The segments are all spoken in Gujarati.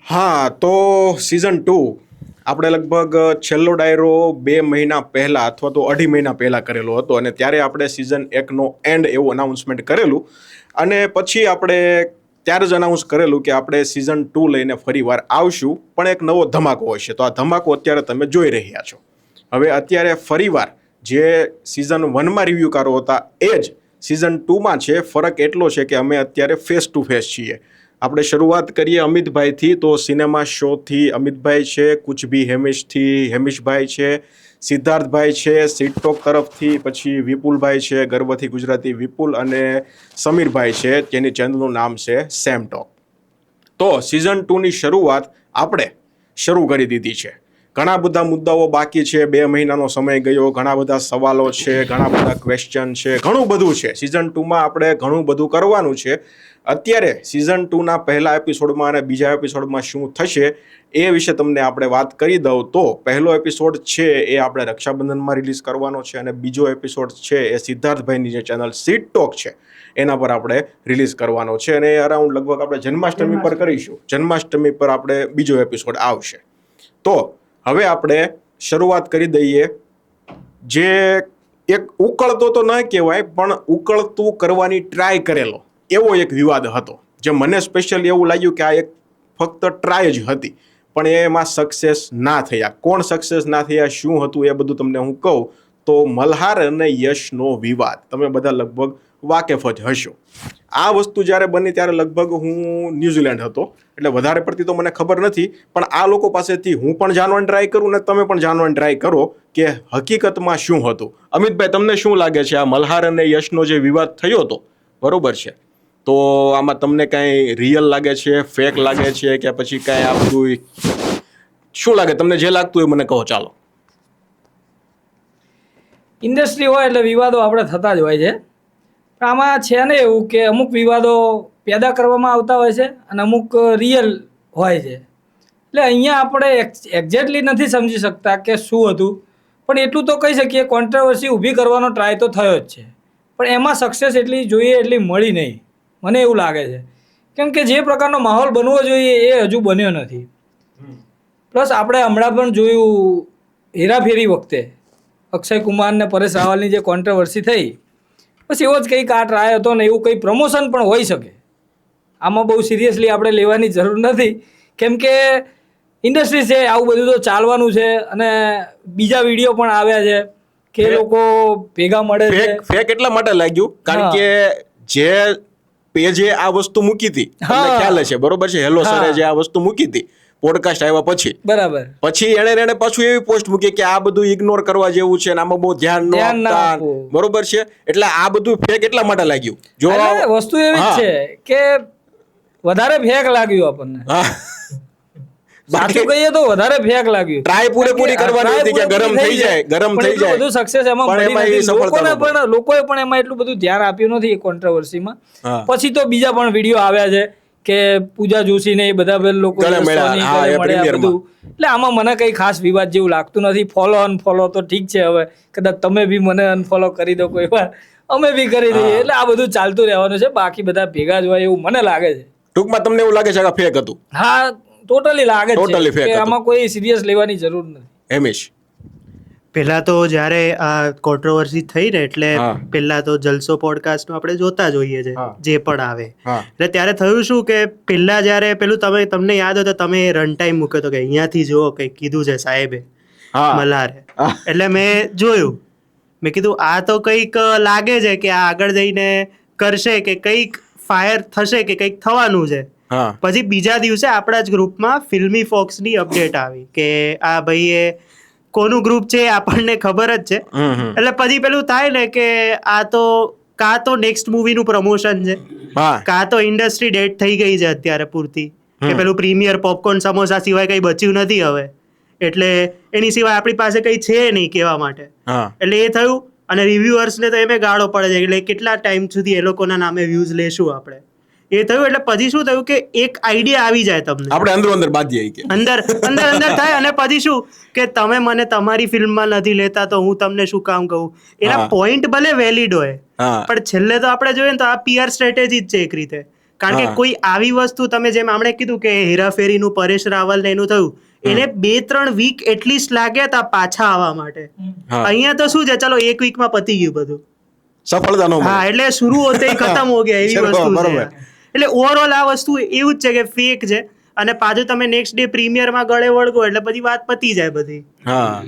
હા, તો સિઝન 2 આપણે લગભગ છેલ્લો ડાયરો 2 મહિના પહેલાં અથવા તો 2.5 મહિના પહેલાં કરેલો હતો અને ત્યારે આપણે સિઝન 1નો એન્ડ એવું અનાઉન્સમેન્ટ કરેલું અને પછી આપણે ત્યારે જ અનાઉન્સ કરેલું કે આપણે સિઝન 2 લઈને ફરીવાર આવશું, પણ એક નવો ધમાકો હશે. તો આ ધમાકો અત્યારે તમે જોઈ રહ્યા છો. હવે અત્યારે ફરીવાર જે સિઝન 1માં રિવ્યૂકારો હતા એ જ સિઝન 2માં છે. ફરક એટલો છે કે અમે અત્યારે ફેસ ટુ ફેસ છીએ. આપણે શરૂઆત કરીએ અમિતભાઈથી. તો સિનેમા શોથી અમિતભાઈ છે, કુછ ભી હેમિશથી હેમિશભાઈ છે, સિદ્ધાર્થભાઈ છે, સીટટોક તરફથી પછી વિપુલભાઈ છે, ગર્વથી ગુજરાતી વિપુલ, અને સમીરભાઈ છે, જેની ચેનલનું નામ છે સેમ ટોક. તો સિઝન 2ની શરૂઆત આપણે શરૂ કરી દીધી છે. ઘણા બધા મુદ્દાઓ બાકી છે. 2 મહિનાનો સમય ગયો, ઘણા બધા સવાલો છે, ઘણા બધા ક્વેશ્ચન છે, ઘણું બધું છે. સિઝન 2માં આપણે ઘણું બધું કરવાનું છે. અત્યારે સિઝન 2ના પહેલા એપિસોડમાં અને બીજા એપિસોડમાં શું થશે એ વિશે તમને આપણે વાત કરી દઉં. તો પહેલો એપિસોડ છે એ આપણે રક્ષાબંધનમાં રિલીઝ કરવાનો છે અને બીજો એપિસોડ છે એ સિદ્ધાર્થભાઈની જે ચેનલ સીટ ટોક છે એના પર આપણે રિલીઝ કરવાનો છે અને અરાઉન્ડ લગભગ આપણે જન્માષ્ટમી પર કરીશું. જન્માષ્ટમી પર આપણે બીજો એપિસોડ આવશે. તો હવે આપણે શરૂઆત કરી દઈએ. જે એક ઉકળતો તો ન કહેવાય, પણ ઉકળતું કરવાની ટ્રાય કરેલો એવો એક વિવાદ હતો, જે મને સ્પેશિયલી એવું લાગ્યું કે આ એક ફક્ત ટ્રાય જ હતી, પણ એમાં સક્સેસ ના થયા. કોણ સક્સેસ ના થયા, શું હતું, એ બધું તમને હું કહું તો મલ્હાર અને યશનો વિવાદ તમે બધા લગભગ વાકેફ જ હશો. આ વસ્તુ જ્યારે બની ત્યારે લગભગ હું ન્યૂઝીલેન્ડ હતો, એટલે વધારે પડતી તો મને ખબર નથી, પણ આ લોકો પાસેથી હું પણ જાણવાની ટ્રાય કરું ને તમે પણ જાણવાની ટ્રાય કરો કે હકીકતમાં શું હતું. અમિતભાઈ, તમને શું લાગે છે આ મલ્હાર અને યશનો જે વિવાદ થયો હતો, બરોબર છે, તો આમાં તમને કાંઈ રિયલ લાગે છે, ફેક લાગે છે, કે પછી કાંઈ આ બધું શું લાગે તમને? જે લાગતું હોય મને કહો. ચાલો. ઇન્ડસ્ટ્રી હોય એટલે વિવાદો આપણે થતા જ હોય છે. પણ આમાં છે ને એવું કે અમુક વિવાદો પેદા કરવામાં આવતા હોય છે અને અમુક રિયલ હોય છે. એટલે અહીંયા આપણે એક્ઝેક્ટલી નથી સમજી શકતા કે શું હતું, પણ એટલું તો કહી શકીએ કોન્ટ્રોવર્સી ઊભી કરવાનો ટ્રાય તો થયો જ છે, પણ એમાં સક્સેસ એટલી જોઈએ એટલી મળી નહીં, મને એવું લાગે છે. કેમ કે જે પ્રકારનો માહોલ બનવો જોઈએ એ હજુ બન્યો નથી. પ્લસ આપણે હમણાં પણ જોયું હેરાફેરી વખતે અક્ષય કુમાર ને પરેશ રાવલની જે કોન્ટ્રોવર્સી થઈ, બસ એવો જ કંઈક આ ટ્રાય હતો ને એવું કંઈ પ્રમોશન પણ હોઈ શકે. આમાં બહુ સિરિયસલી આપણે લેવાની જરૂર નથી, કેમ કે ઇન્ડસ્ટ્રી છે, આવું બધું તો ચાલવાનું છે અને બીજા વિડીયો પણ આવ્યા છે કે લોકો ભેગા મળે છે. ફેક એટલા માટે લાગ્યું કારણ કે જે પેજે આ વસ્તુ મૂકી હતી, તમને ખ્યાલ છે, બરોબર છે, હેલો સરે જે આ વસ્તુ મૂકી હતી પોડકાસ્ટ આવ્યા પછી, બરાબર, પછી એને પાછું એવી પોસ્ટ મૂકી કે આ બધું ઇગ્નોર કરવા જેવું છે, આમાં બહુ ધ્યાન ન આપતા, બરોબર છે. એટલે આ બધું ફેક એટલા માટે લાગ્યું. જો વસ્તુ એવી છે કે વધારે ફેક લાગ્યું આપણને, સાચું કહીએ તો વધારે ફેક લાગ્યું. ટ્રાય પૂરેપૂરી કરવાની હતી કે ગરમ થઈ જાય બધું સક્સેસ એમાં મળી નથી. લોકોએ પણ એમાં એટલું બધું ધ્યાન આપ્યું નથી એ કોન્ટ્રોવર્સીમાં. પછી તો બીજા પણ વિડીયો આવ્યા છે કે પૂજા જોશી ને એ બધા લોકો બધું. એટલે આમાં મને કઈ ખાસ વિવાદ જેવું લાગતું નથી. ફોલો અનફોલો તો ઠીક છે, હવે કદાચ તમે બી મને અનફોલો કરી દો કોઈ વાર, અમે બી કરી દઈએ, એટલે આ બધું ચાલતું રહેવાનું છે. બાકી બધા ભેગા જ હોય એવું મને લાગે છે. ટૂંકમાં તમને એવું લાગે છે કે ફેક હતું? હા, ટોટલી લાગે છે કે આમાં કોઈ સિરિયસ લેવાની જરૂર નથી. હેમિશ, પહેલા તો જ્યારે આ કોન્ટ્રોવર્સી થઈ ને એટલે પહેલા તો જલસો પોડકાસ્ટ આપણે જોતા જોઈએ છે જે પણ આવે. એટલે ત્યારે થયું શું કે પહેલા જ્યારે પેલું તમને યાદ હોય તો તમે રન ટાઈમ મૂક્યો હતો કે અહીંયાથી જુઓ કંઈક કીધું છે સાહેબે મલ્હારે. એટલે મેં જોયું, મેં કીધું આ તો કંઈક લાગે છે કે આ આગળ જઈને કરશે કે કંઈક ફાયર થશે કે કંઈક થવાનું છે. પછી બીજા દિવસે આપણા જ ગ્રુપમાં ફિલ્મી ફોક્સની અપડેટ આવી કે આ ભાઈએ કોનું ગ્રુપ છે આપણને ખબર જ છે. એટલે પછી પેલું થાય ને કે આ તો કાં તો નેક્સ્ટ મૂવીનું પ્રમોશન છે, કાં તો ઇન્ડસ્ટ્રી ડેડ થઈ ગઈ છે અત્યારે પૂરતી, કે પેલું પ્રીમિયર પોપકોર્ન સમોસા સિવાય કંઈ બચ્યું નથી હવે, એટલે એની સિવાય આપણી પાસે કંઈ છે નહીં કહેવા માટે. એટલે એ થયું. અને રિવ્યુઅર્સને તો એમે ગાળો પડે છે, એટલે કેટલા ટાઈમ સુધી એ લોકોના નામે વ્યૂઝ લેશું આપણે, એ થયું. એટલે પછી શું થયું કે એક આઈડિયા આવી જાય તમને, આપણે અંદર બાંધીએ કે અંદર થાય, અને પછી શું કે તમે મને તમારી ફિલ્મમાં નથી લેતા તો હું તમને શું કામ કહું. એના પોઈન્ટ ભલે વેલિડ હોય, પણ છેલ્લે તો આપણે જોઈએ ને તો આ પીઆર સ્ટ્રેટેજી જ છે એક રીતે, કારણ કે કોઈ આવી વસ્તુ તમે જેમ આપણે કીધું કે હેરાફેરીનું પરેશ રાવલ ને એનું થયું, એને 2-3 વીક એટલીસ્ટ લાગ્યા હતા પાછા આવવા માટે. અહીંયા તો શું છે, ચલો 1 વીકમાં પતી ગયું બધું, સફળતા નો. હા, એટલે શરૂ હોતે ખતમ હો ગયા એવી વસ્તુ છે. એટલે ઓવરઓલ આ વસ્તુ એવું જ છે કે ફેક છે, અને પાછું તમે નેક્સ્ટ ડે પ્રીમિયરમાં ગળે વળગો એટલે બધી વાત પતી જાય બધી.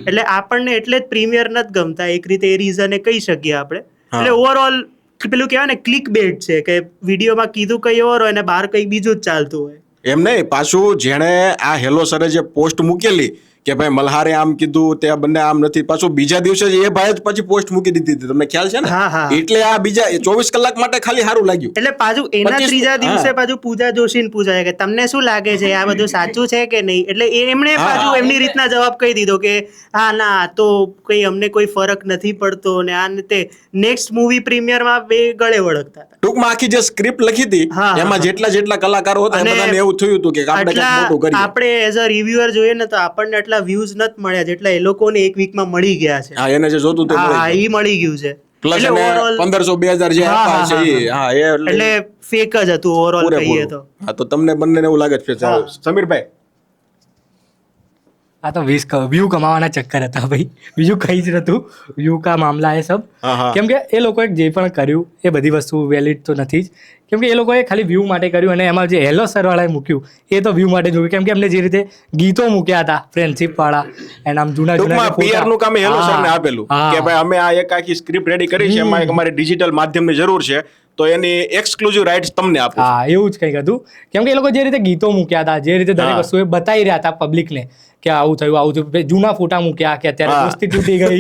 એટલે આપણને એટલે જ પ્રીમિયર નથી ગમતા, એક રીતે એ રીઝને કહી શકીએ આપણે. એટલે ઓવરઓલ પેલું કહેવાય ને ક્લિક બેટ છે કે વિડીયોમાં કીધું કઈ ઓર હોય ને બહાર કઈ બીજું જ ચાલતું હોય. એમ નહીં, પાછું જેણે આ હેલો સરે જે પોસ્ટ મૂકેલી કે ભાઈ મલ્હારે આમ કીધું તે બંને આમ નથી, પાછું બીજા દિવસે જ એ ભાઈ જ પછી પોસ્ટ મૂકી દીધી હતી, તમને ખ્યાલ છે ને? એટલે આ બીજા 24 કલાક માટે ખાલી સારું લાગ્યું. એટલે પાછું એના ત્રીજા દિવસે પાછું પૂજા જોશીને પૂછાય કે તમને શું લાગે છે આ બધું સાચું છે કે નહીં, એટલે એમણે પાછું એમની રીતના જવાબ કહી દીધો કે હા ના તો કઈ અમને કોઈ ફરક નથી પડતો ને આ તે. નેક્સ્ટ મૂવી પ્રીમિયરમાં બે ગળે વળગતા હતા. ટૂંકમાં આખી જે સ્ક્રિપ્ટ લખી હતી એમાં જેટલા કલાકારો હતા બધાને એવું થયું હતું કે આપણે કંઈક મોટું કરીએ. આપણે એઝ અ રિવ્યુઅર જોઈએ ને તો આપણને એટલા વ્યૂઝ નથી મળ્યા જેટલા એ લોકોને 1 વીકમાં મળી ગયા છે. હા, એને જે જોતું તે મળી ગયું છે. પ્લસ 1500-2000 જે આપ્યા છે એટલે ફેક જ હતું ઓવરઓલ કહીએ તો. હા, તો તમને બંનેને એવું લાગે છે? સમીરભાઈ, આ તો વ્યૂ કમાવાના ચક્કર હતા ભાઈ, બીજું કઈ જ નતું. વ્યૂ કા મામલા એ સબ, કેમ કે એ લોકોએ જે પણ કર્યું એ બધી વસ્તુ વેલિડ તો નથી જ, કેમ કે એ લોકોએ ખાલી વ્યૂ માટે કર્યું. અને એમાં જે હેલો સર વાળાએ મૂક્યું એ તો વ્યૂ માટે જોયું, કેમ કે એમને જે રીતે ગીતો મૂક્યા હતા ફ્રેન્ડશિપ વાળા, એના જૂના PR નું કામ હેલો સર ને આપેલું કે ભાઈ અમે આ એક આખી સ્ક્રિપ્ટ રેડી કરી છે, એમાં અમારે ડિજિટલ માધ્યમની જરૂર છે તો એની એક્સક્લુઝિવ રાઇટ્સ તમને આપો. હા, એવું જ કંઈક હતું. કેમ કે એ લોકો જે રીતે ગીતો મૂક્યા હતા, જે રીતે દરેક વસ્તુ બતાવી રહ્યા હતા પબ્લિકને કે આવું થયું, જૂના ફોટા મૂક્યા કે અત્યારે દોસ્તી તૂટી ગઈ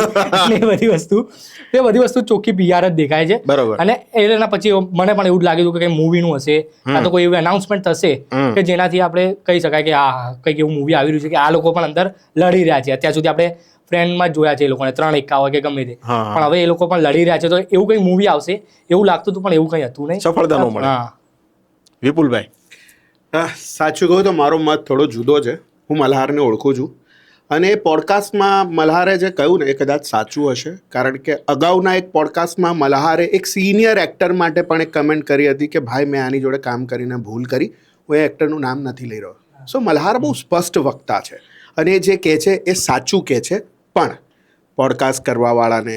એ બધી વસ્તુ ચોખ્ખી PR જ દેખાય છે. અને એના પછી મને પણ એવું જ લાગ્યું કે કંઈ મૂવીનું હશે, કાં તો કોઈ એવું એનાઉન્સમેન્ટ થશે કે જેનાથી આપણે કહી શકાય કે આ કંઈક એવું મૂવી આવી રહ્યું છે કે આ લોકો પણ અંદર લડી રહ્યા છે. અત્યાર સુધી આપણે ફ્રેન્ડમાં જ જોયા છે એ લોકોને 3 એકા હોય કે ગમે તે, પણ હવે એ લોકો પણ લડી રહ્યા છે. તો એવું કંઈ મૂવી આવશે એવું લાગતું હતું, પણ એવું કંઈ હતું નહીં, સફળતા ન મળે. વિપુલભાઈ, સાચું કહું તો મારો મત થોડો જુદો છે. હું મલ્હારને ઓળખું છું અને એ પોડકાસ્ટમાં મલ્હારે જે કહ્યું ને એ કદાચ સાચું હશે, કારણ કે અગાઉના એક પોડકાસ્ટમાં મલ્હારે એક સિનિયર એક્ટર માટે પણ એક કમેન્ટ કરી હતી કે ભાઈ મેં આની જોડે કામ કરીને ભૂલ કરી, હું એ એક્ટરનું નામ નથી લઈ રહ્યો. સો મલ્હાર બહુ સ્પષ્ટ વક્તા છે અને એ જે કહે છે એ સાચું કહે છે. પણ પોડકાસ્ટ કરવાવાળાને,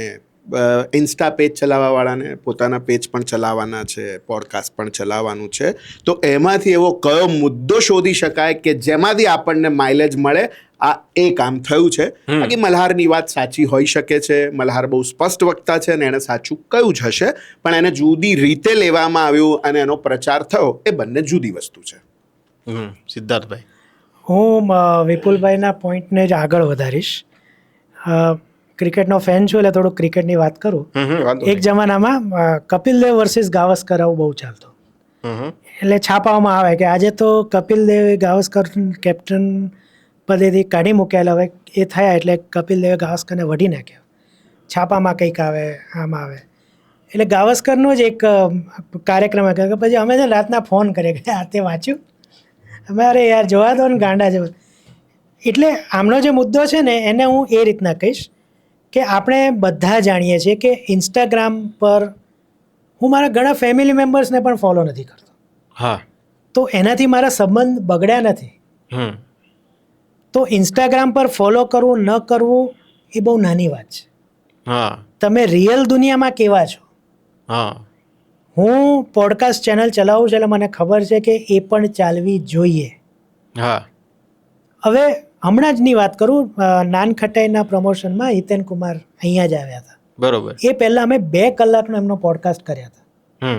ઇન્સ્ટા પેજ ચલાવવાવાળાને પોતાના પેજ પણ ચલાવવાના છે, પોડકાસ્ટ પણ ચલાવવાનું છે, તો એમાંથી એવો કયો મુદ્દો શોધી શકાય કે જેમાંથી આપણને માઇલેજ મળે, આ એ કામ થયું છે. બાકી મલ્હારની વાત સાચી હોઈ શકે છે, મલ્હાર બહુ સ્પષ્ટ વક્તા છે અને એણે સાચું કહ્યું જ હશે, પણ એને જુદી રીતે લેવામાં આવ્યું અને એનો પ્રચાર થયો, એ બંને જુદી વસ્તુ છે. સિદ્ધાર્થભાઈ, હું વિપુલભાઈના પોઈન્ટને જ આગળ વધારીશ. ક્રિકેટનો ફેન છું એટલે થોડુંક ક્રિકેટની વાત કરું. એક જમાનામાં કપિલ દેવ વર્સિસ ગાવસ્કર આવું બહુ ચાલતું, એટલે છાપાઓમાં આવે કે આજે તો કપિલ દેવ ગાવસ્કર કેપ્ટન પદેથી કાઢી મૂક્યા, હવે એ થયા એટલે કપિલ દેવે ગાવસ્કરને વઢી નાખ્યો. છાપામાં કંઈક આવે, આમ આવે. એટલે ગાવસ્કરનો જ એક કાર્યક્રમ હતો. પછી અમે છે રાતના ફોન કરીએ કે આ તે વાંચ્યું, અમારે યાર જોવા દો ને ગાંડા જેવું. એટલે આમનો જે મુદ્દો છે ને એને હું એ રીતના કહીશ કે આપણે બધા જાણીએ છીએ કે ઇન્સ્ટાગ્રામ પર હું મારા ઘણા ફેમિલી મેમ્બર્સને પણ ફોલો નથી કરતો. હા, તો એનાથી મારા સંબંધ બગડ્યા નથી. તો ઇન્સ્ટાગ્રામ પર ફોલો કરવું ન કરવું એ બહુ નાની વાત છે. હા, તમે રિયલ દુનિયામાં કેવા છો. હા, હું પોડકાસ્ટ ચેનલ ચલાવું છું એટલે મને ખબર છે કે એ પણ ચાલવી જોઈએ. હા, હવે હમણાં જની વાત કરું, નાનખટાઈના પ્રમોશનમાં હિતેન કુમાર અહીંયા જ આવ્યા હતા. બરોબર. એ પહેલાં અમે 2 કલાકનો એમનો પોડકાસ્ટ કર્યા હતા.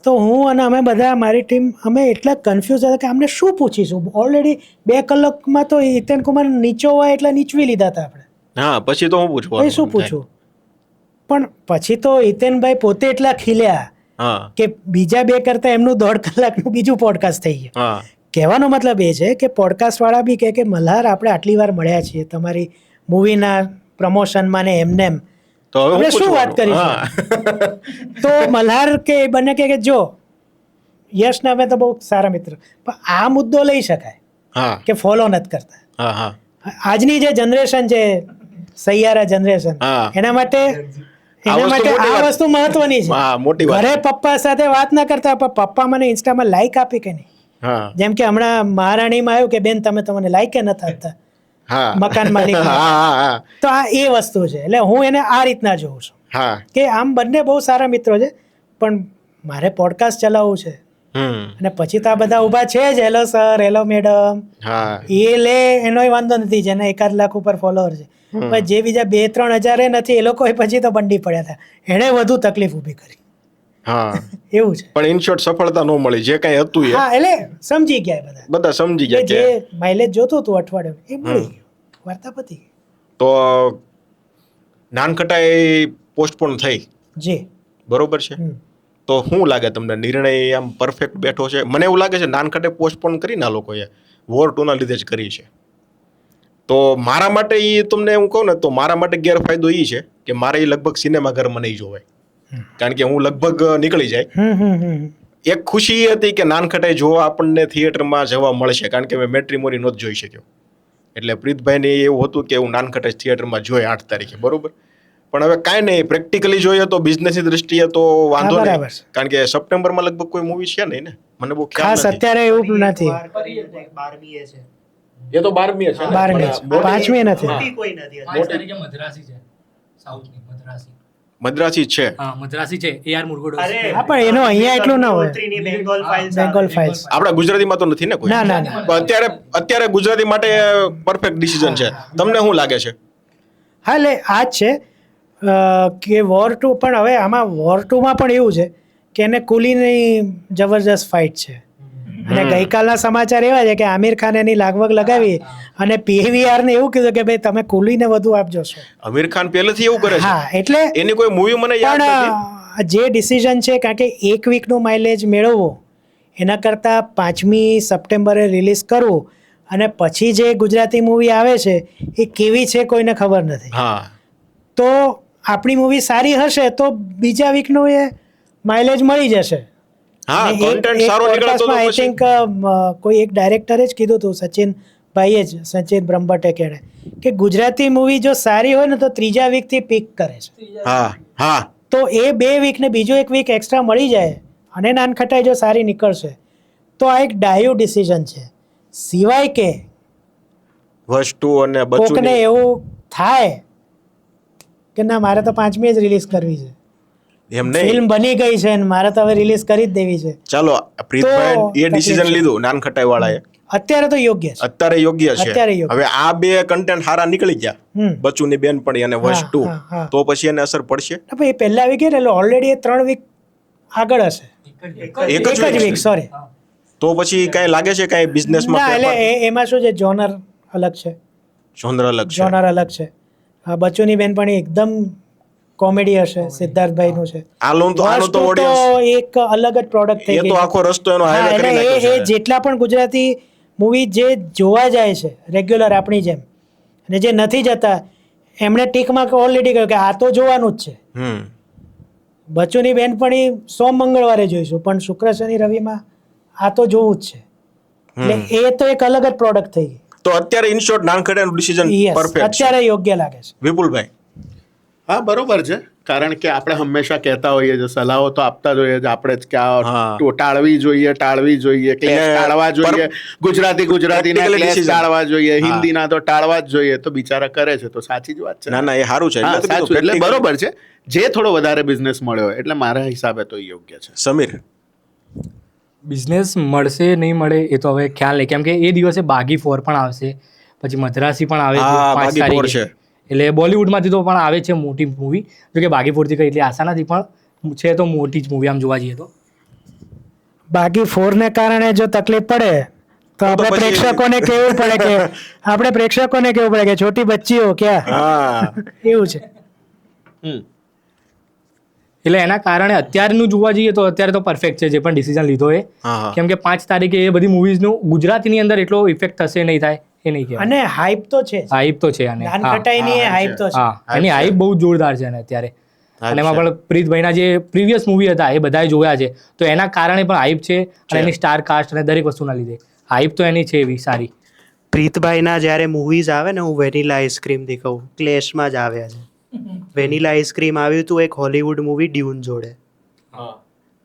તો હું અને અમે બધા મારી ટીમ અમે એટલા કન્ફ્યુઝ હતા કે અમને શું પૂછીશું. ઓલરેડી 2 કલાકમાં તો હિતેન કુમાર નીચો હોય એટલે નીચવી લીધા હતા આપણે. હા, પછી તો હું પૂછવું, શું પૂછવું. પણ પછી તો હિતેનભાઈ પોતે એટલા ખીલ્યા કે બીજા 2 કરતાં એમનું 1.5 કલાકનું બીજું પોડકાસ્ટ થઈ ગયું. કહેવાનો મતલબ એ છે કે પોડકાસ્ટવાળા બી કહે કે મલ્હાર આપણે આટલી વાર મળ્યા છીએ તમારી મૂવીના પ્રમોશનમાં ને એમને એમ, આપણે શું વાત કરીશું. તો મલ્હાર કે બંને કે જો યશ ને અમે તો બહુ સારા મિત્ર, પણ આ મુદ્દો લઈ શકાય કે ફોલો નથી કરતા. આજની જે જનરેશન છે, સૈયારા જનરેશન, એના માટે એના માટે મોટી આ વાત. વસ્તુ મહત્વની છે. હા, મોટી વાત ઘરે છે. પપ્પા સાથે વાત ના કરતા પણ પપ્પા મને ઇન્સ્ટામાં લાઈક આપી કે નહીં. હા જેમ કે હમણાં મહારાણીમાં આવ્યું કે બેન તમે તમને લાઈક કે નથી આપતા હા મકાન માલિક. હા હા તો આ એ વસ્તુ છે, એટલે હું એને આ રીતના જોઉં છું હા કે આમ બંને બહુ સારા મિત્રો છે, પણ મારે પોડકાસ્ટ ચલાવવું છે અને પછી તો આ બધા ઊભા છે જ, હેલો સર, હેલો મેડમ, હા એ લે એનોય વાંધો નથી, જેને 1 લાખ ઉપર ફોલોઅર છે. પણ જે બીજા 2-3 હજાર નથી, એ લોકો પછી તો બંડી પડ્યા હતા, એણે વધુ તકલીફ ઊભી કરી. હા એવું છે. પણ ઇન શોર્ટ સફળતા ન મળી, જે કઈ હતું એ હા, એટલે સમજી ગયા બધા. બધા સમજી ગયા જે કે માઇલેજ જોતું હતું અઠવાડિયું એ મળી ગયું, વાર્તા પતી ગઈ. તો નાનખટાઈ પોસ્ટપોન થઈ, જી. બરોબર છે. તો શું લાગે તમને, નિર્ણય આમ પરફેક્ટ બેઠો છે? મને એવું લાગે છે નાનખટાઈ પોસ્ટપોન કરીને આ લોકોએ વોર 2 ના લીધે જ કરી છે. તો મારા માટે એ તમને હું કહું ને તો મારા માટે ગેરફાયદો એ છે કે મારે એ લગભગ સિનેમાઘરમાં નહીં જોવાય, કારણ કે હું લગભગ નીકળી જાય. એક ખુશી એ હતી કે નાનખટાઈ જોવા આપણને થિયેટરમાં જવા મળશે, કારણ કે મેં મેટ્રીમોની નહોતી જોઈ શક્યો. એટલે પ્રીતભાઈને એવું હતું કે હું નાનખટાઈ થિયેટરમાં જોઈ 8 તારીખે, બરોબર. પણ હવે કાંઈ નહીં, પ્રેક્ટિકલી જોઈએ તો બિઝનેસની દ્રષ્ટિએ તો વાંધો હા, નહીં, બરાબર છે. કારણ કે સપ્ટેમ્બરમાં લગભગ કોઈ મૂવી છે નહીં ને, મને બહુ ખ્યાલ ખાસ નથી. અત્યારે એવું નથી. 12મીએ છે. એ તો 12મી છે ને? 12મી છે. પણ 5મી નથી. મોટી કોઈ નથી. 5 તારીખે મદ્રાસી છે, સાઉથની મદ્રાસી. મદ્રાસી છે. હા, મદ્રાસી છે, AR મુરગુડો. હા, પણ એનો અહીંયા એટલું ના હોય. Bengal files Bengal files. આપણા ગુજરાતીમાં તો નથી ને કોઈ? ના, ના, ના. પણ અત્યારે ગુજરાતી માટે પરફેક્ટ ડિસિઝન છે. તમને શું લાગે છે? હા, એટલે આ જ છે કે વોર 2, પણ હવે આમાં વોર 2માં પણ એવું છે કે એને કુલીની જબરજસ્ત ફાઇટ છે. અને ગઈકાલના સમાચાર એવા છે કે આમિર ખાન એની લાગવગ લગાવી અને PVR ને એવું કીધું કે ભાઈ તમે કુલીને વધુ આપજો છો. આમિર ખાન પહેલેથી એવું કરે છે. હા, એટલે એની કોઈ મૂવી મને યાદ નથી. પણ જે ડિસિઝન છે, કારણ કે 1 વીકનું માઇલેજ મેળવવો એના કરતાં 5મી સપ્ટેમ્બરે રિલીઝ કરવું અને પછી જે ગુજરાતી મૂવી આવે છે એ કેવી છે કોઈને ખબર નથી. હા, તો આપણી મૂવી સારી હશે તો બીજા વીકનું એ માઇલેજ મળી જશે. હા, અને કોન્ટેન્ટ સારો નીકળે તો આઈ પછી થિંક કોઈ એક ડાયરેક્ટરે જ કીધું હતું, સચિન બ્રહ્મભટ્ટે કહે કે ગુજરાતી મૂવી જો સારી હોય ને તો 3જા વીકથી પીક કરે છે. હા હા તો એ 2 વીકને બીજો 1 વીક એક્સ્ટ્રા મળી જાય અને નાનખટાઈ જો સારી નીકળશે તો આ એક ડાયું ડિસિઝન છે. સિવાય કે વસ્તુ અને કોકને બચુની એવું થાય કે ના મારે તો 5મી જ રિલીઝ કરવી છે, એમ નહીં. ફિલ્મ બની ગઈ છે ને મારે તો હવે રિલીઝ કરી જ દેવી છે, ચાલો, પ્રીતભાઈ એ તકલીફ ડિસિઝન છે. લીધું નાનખટાઈ વાળાએ, અત્યારે તો યોગ્ય છે. અત્યારે યોગ્ય છે. અત્યારે યોગ્ય. હવે આ 2 કન્ટેન્ટ હારા નીકળી ગયા, હમ. બચુની બેનપણી અને હા, વસ્તુ, હા, હા. તો પછી એને અસર પડશે. ના, પણ એ પહેલા વીક એટલે ઓલરેડી 3 વીક આગળ હશે. એક એક જ જ week વીક, સોરી. તો પછી કાંઈ લાગે છે કાંઈ બિઝનેસમાં ના, એટલે એમાં શું છે, જોનર અલગ છે, જોનર અલગ છે. જોનર અલગ છે. બચ્ચુની બેનપણી એકદમ કોમેડી હશે, સિદ્ધાર્થભાઈનું છે. આનું તો વસ્તુ તો audience એક અલગ જ પ્રોડક્ટ થઈ એ ગઈ તો છે. આખો રસ્તો એનો હા, હાઈવે કરી એટલે નાખ્યો એ છે. જેટલા પણ ગુજરાતી મૂવી જે જોવા જાય છે રેગ્યુલર આપણી જેમ, અને જે નથી જતા એમણે ટીકમાં ઓલરેડી કહ્યું કે આ તો જોવાનું જ છે. હમ બચ્ચુની બેનપણી મંગળવારે જોઈશું, પણ શુક્ર શનિ રવિમાં આ તો જોવું જ છે. એટલે એ તો એક અલગ જ પ્રોડક્ટ થઈ ગઈ. તો અત્યારે ઇન શોર્ટ નાનખટાઈનું ડિસિઝન Yes, પરફેક્ટ છે. અત્યારે યોગ્ય લાગે છે. વિપુલભાઈ, હા, બરોબર છે. કારણ કે આપણે હંમેશા કહેતા હોઈએ છીએ, સલાહો તો આપતા જ હોઈએ છીએ આપણે જ કે આ હા. ટાળવી જોઈએ, ક્લેશ એટલે ટાળવા જોઈએ, ગુજરાતીના Practically ક્લેશ decision. ટાળવા જોઈએ, હા. હિન્દીના તો ટાળવા જ જોઈએ. તો બિચારા કરે છે તો સાચી જ વાત છે. ના ના એ સારું છે. હા, એટલે તો કીધું સાચું. એટલે practical. બરોબર છે. જે થોડો વધારે બિઝનેસ મળ્યો હોય એટલે મારા હિસાબે તો એ યોગ્ય છે. સમીર, બિઝનેસ મળશે નહીં મળે એ તો હવે ખ્યાલ નહીં, કેમ કે એ દિવસે બાગી 4 પણ આવશે, પછી મદ્રાસી પણ આવે છે હા, 5 બાગી 4 તારીખે. છે. એટલે બોલિવૂડમાંથી તો પણ આવે છે મોટી મૂવી, જો કે બાગી 4 થી કંઈ એટલી આશા નથી, પણ છે તો મોટી જ મૂવી આમ જોવા જઈએ તો. બાકી 4 ને કારણે જો તકલીફ પડે તો આપણે પછી- પ્રેક્ષકોને કેવું પડે કે છોટી બચ્ચીઓ ક્યાં, હા એવું છે. એટલે એના કારણે અત્યારનું જોવા જઈએ તો અત્યારે તો પરફેક્ટ છે જે પણ ડિસિઝન લીધો એ, હા, હા. કેમ કે 5 તારીખે એ બધી મૂવીઝનું ગુજરાતીની અંદર એટલો ઇફેક્ટ થશે નહીં થાય એ નહીં કહેવાય. અને હાઈપ તો છે જ. હાઈપ તો છે અને નાનખટાઈની એ હાઈપ તો છે. હા, એની હાઈપ બહુ જોરદાર છે અને અત્યારે. અને એમાં પણ પ્રીતભાઈના જે પ્રીવિયસ મૂવી હતા એ બધાએ જોયા છે, તો એના કારણે પણ હાઈપ છે અને એની સ્ટાર કાસ્ટ અને દરેક વસ્તુના લીધે હાઈપ તો એની છે એવી સારી. પ્રીતભાઈના જ્યારે મૂવીઝ આવે ને, હું વેનીલા આઈસ્ક્રીમથી કહું, ક્લેશમાં જ આવ્યા છે. વેનીલા આઈસ્ક્રીમ આવ્યું હતું એક હોલીવુડ મૂવી ડ્યુન જોડે.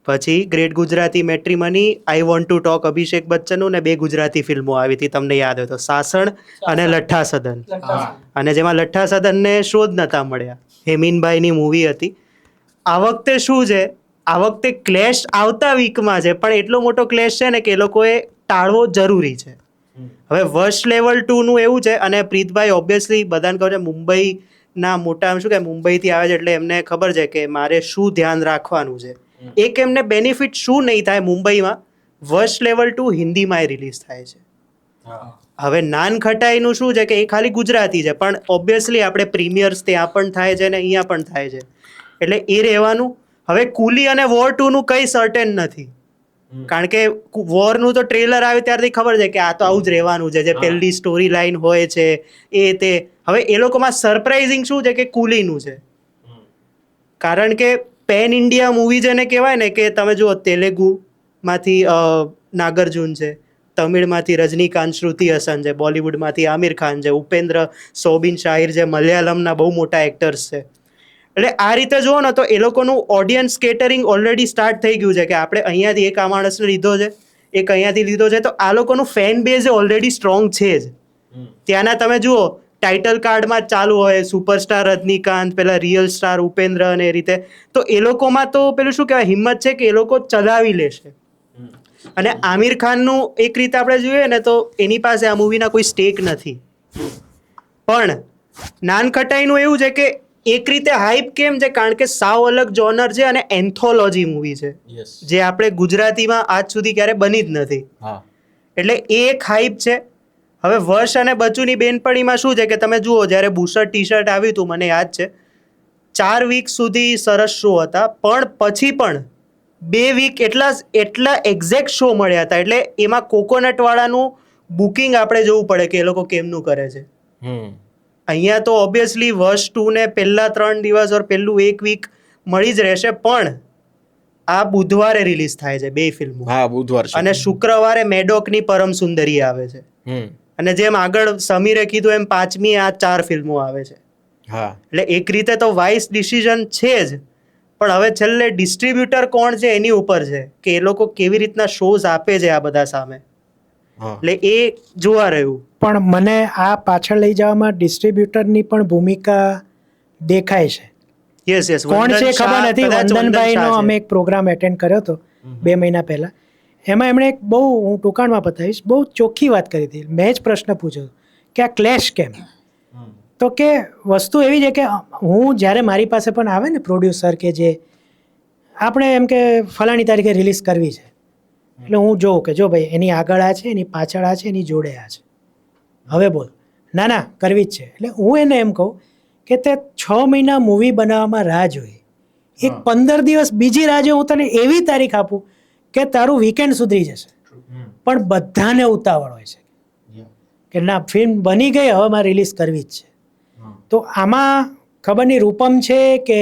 પછી great Gujarati matrimony, I want to talk Abhishek બચ્ચનનું ને 2 ગુજરાતી ફિલ્મો આવી હતી, તમને યાદ હોય તો, સાસણ અને લઠ્ઠા સદન. અને જેમાં લઠ્ઠા સદનને શો જ નહોતા મળ્યા. હેમીનભાઈની મૂવી હતી. આ વખતે શું છે, આ વખતે ક્લેશ આવતા વીકમાં છે, પણ એટલો મોટો ક્લેશ છે ને કે એ લોકોએ ટાળવો જરૂરી છે. હવે વર્ષ લેવલ 2નું એવું છે. અને પ્રીતભાઈ ઓબ્વિયસલી બધાને કહે છે મુંબઈના મોટા શું કે મુંબઈથી આવે છે એટલે એમને ખબર છે કે મારે શું ધ્યાન રાખવાનું છે. એક એમને બેનિફિટ શું નહીં થાય મુંબઈમાં, વર્ષ લેવલ 2 હિન્દીમાં રિલીઝ થાય છે. હવે નાન ખટાઈનું શું છે કે એ ખાલી ગુજરાતી છે, પણ ઓબ્વિયસલી આપણે પ્રીમિયર્સ ત્યાં પણ થાય છે ને અહીંયા પણ થાય છે, એટલે એ રહેવાનું. હવે કુલી અને વોર 2નું કંઈ સર્ટેન નથી, કારણ કે વોરનું તો ટ્રેલર આવે ત્યારથી ખબર છે કે આ તો આવું જ રહેવાનું છે, જે પહેલી સ્ટોરી લાઈન હોય છે એ તે. હવે એ લોકોમાં સરપ્રાઇઝિંગ શું છે કે કુલીનું છે, કારણ કે પેન ઇન્ડિયા મૂવી જેને કહેવાય ને, કે તમે જુઓ તેલુગુમાંથી નાગાર્જુન છે, તમિળમાંથી રજનીકાંત, શ્રુતિ હસન છે, બોલિવૂડમાંથી આમિર ખાન છે, ઉપેન્દ્ર સોબિન શાહિર છે, મલયાલમના બહુ મોટા એક્ટર્સ છે. એટલે આ રીતે જુઓ ને તો એ લોકોનું ઓડિયન્સ કેટરિંગ ઓલરેડી સ્ટાર્ટ થઈ ગયું છે કે આપણે અહીંયાથી એક આ માણસને લીધો છે, એક અહીંયાથી લીધો છે, તો આ લોકોનું ફેન બેઝ ઓલરેડી સ્ટ્રોંગ છે જ. ત્યાંના તમે જુઓ ટાઇટલ કાર્ડમાં જ ચાલુ હોય સુપરસ્ટાર રજનીકાંત, પેલા રિયલ સ્ટાર ઉપેન્દ્ર અને એ રીતે. તો એ લોકોમાં તો પેલું શું કહેવાય, હિંમત છે કે એ લોકો ચલાવી લેશે. અને આમિર ખાનનું એક રીતે આપણે જોઈએ ને તો એની પાસે આ મૂવીના કોઈ સ્ટેક નથી. પણ નાનખટાઈનું એવું છે કે એક રીતે હાઈપ કેમ છે, કારણ કે સાવ અલગ જોનર છે અને એન્થોલોજી મૂવી છે, જે આપણે ગુજરાતીમાં આજ સુધી ક્યારે બની જ નથી. એટલે એ એક હાઈપ છે. હવે વર્ષ અને બચુની બેનપણીમાં શું છે કે તમે જુઓ, જ્યારે બુશર્ટ ટી શર્ટ આવ્યું હતું મને યાદ છે 4 વીક સુધી સરસ શો હતા, પણ પછી પણ 2 વીક એટલા એક્ઝેક્ટ શો મળ્યા હતા. એટલે એમાં કોકોનટવાળાનું બુકિંગ આપણે જોવું પડે કે એ લોકો કેમનું કરે છે. અહીંયા તો ઓબ્વિયસલી વર્ષ 2 ને પહેલા 3 દિવસ ઓર પહેલું 1 વીક મળી જ રહેશે, પણ આ બુધવારે રિલીઝ થાય છે 2 ફિલ્મો. હા, બુધવાર છે. અને શુક્રવારે મેડોકની પરમ સુંદરી આવે છે. અને જેમ આગળ સમીરે કીધું એમ 5મી આ 4 ફિલ્મો આવે છે. હા, એટલે એક રીતે તો વાઇસ ડિસિઝન છે જ, પણ હવે છેલ્લે ડિસ્ટ્રીબ્યુટર કોણ છે એની ઉપર છે કે એ લોકો કેવી રીતના શોઝ આપે છે આ બધા સામે. એટલે એ જોવા રહ્યું. પણ મને આ પાછળ લઈ જવામાં ડિસ્ટ્રીબ્યુટરની પણ ભૂમિકા દેખાય છે. Yes yes. કોણ છે ખબર નથી. વંદનભાઈનો અમે એક પ્રોગ્રામ એટેન્ડ કર્યો હતો 2 મહિના પહેલા. એમાં એમણે એક બહુ, હું ટૂંકાણમાં બતાવીશ, બહુ ચોખ્ખી વાત કરી હતી. મેં જ પ્રશ્ન પૂછ્યો કે આ ક્લેશ કેમ? તો કે વસ્તુ એવી છે કે હું જ્યારે મારી પાસે પણ આવે ને પ્રોડ્યુસર કે જે આપણે એમ કે ફલાણી તારીખે રિલીઝ કરવી છે, એટલે હું જોઉં કે જો ભાઈ એની આગળ આ છે, એની પાછળ આ છે, એની જોડે આ છે, હવે બોલ. ના ના કરવી જ છે. એટલે હું એને એમ કહું કે તે 6 મહિના મૂવી બનાવવામાં રાહ જોઈ, એક 15 દિવસ બીજી રાહ જોઈ, હું તને એવી તારીખ આપું કે તારું વીકેન્ડ સુધરી જશે. પણ બધાને ઉતાવળ હોય છે કે ના ફિલ્મ બની ગઈ, હવે મારે રિલીઝ કરવી જ છે. તો આમાં ખબર નહીં રૂપમ છે કે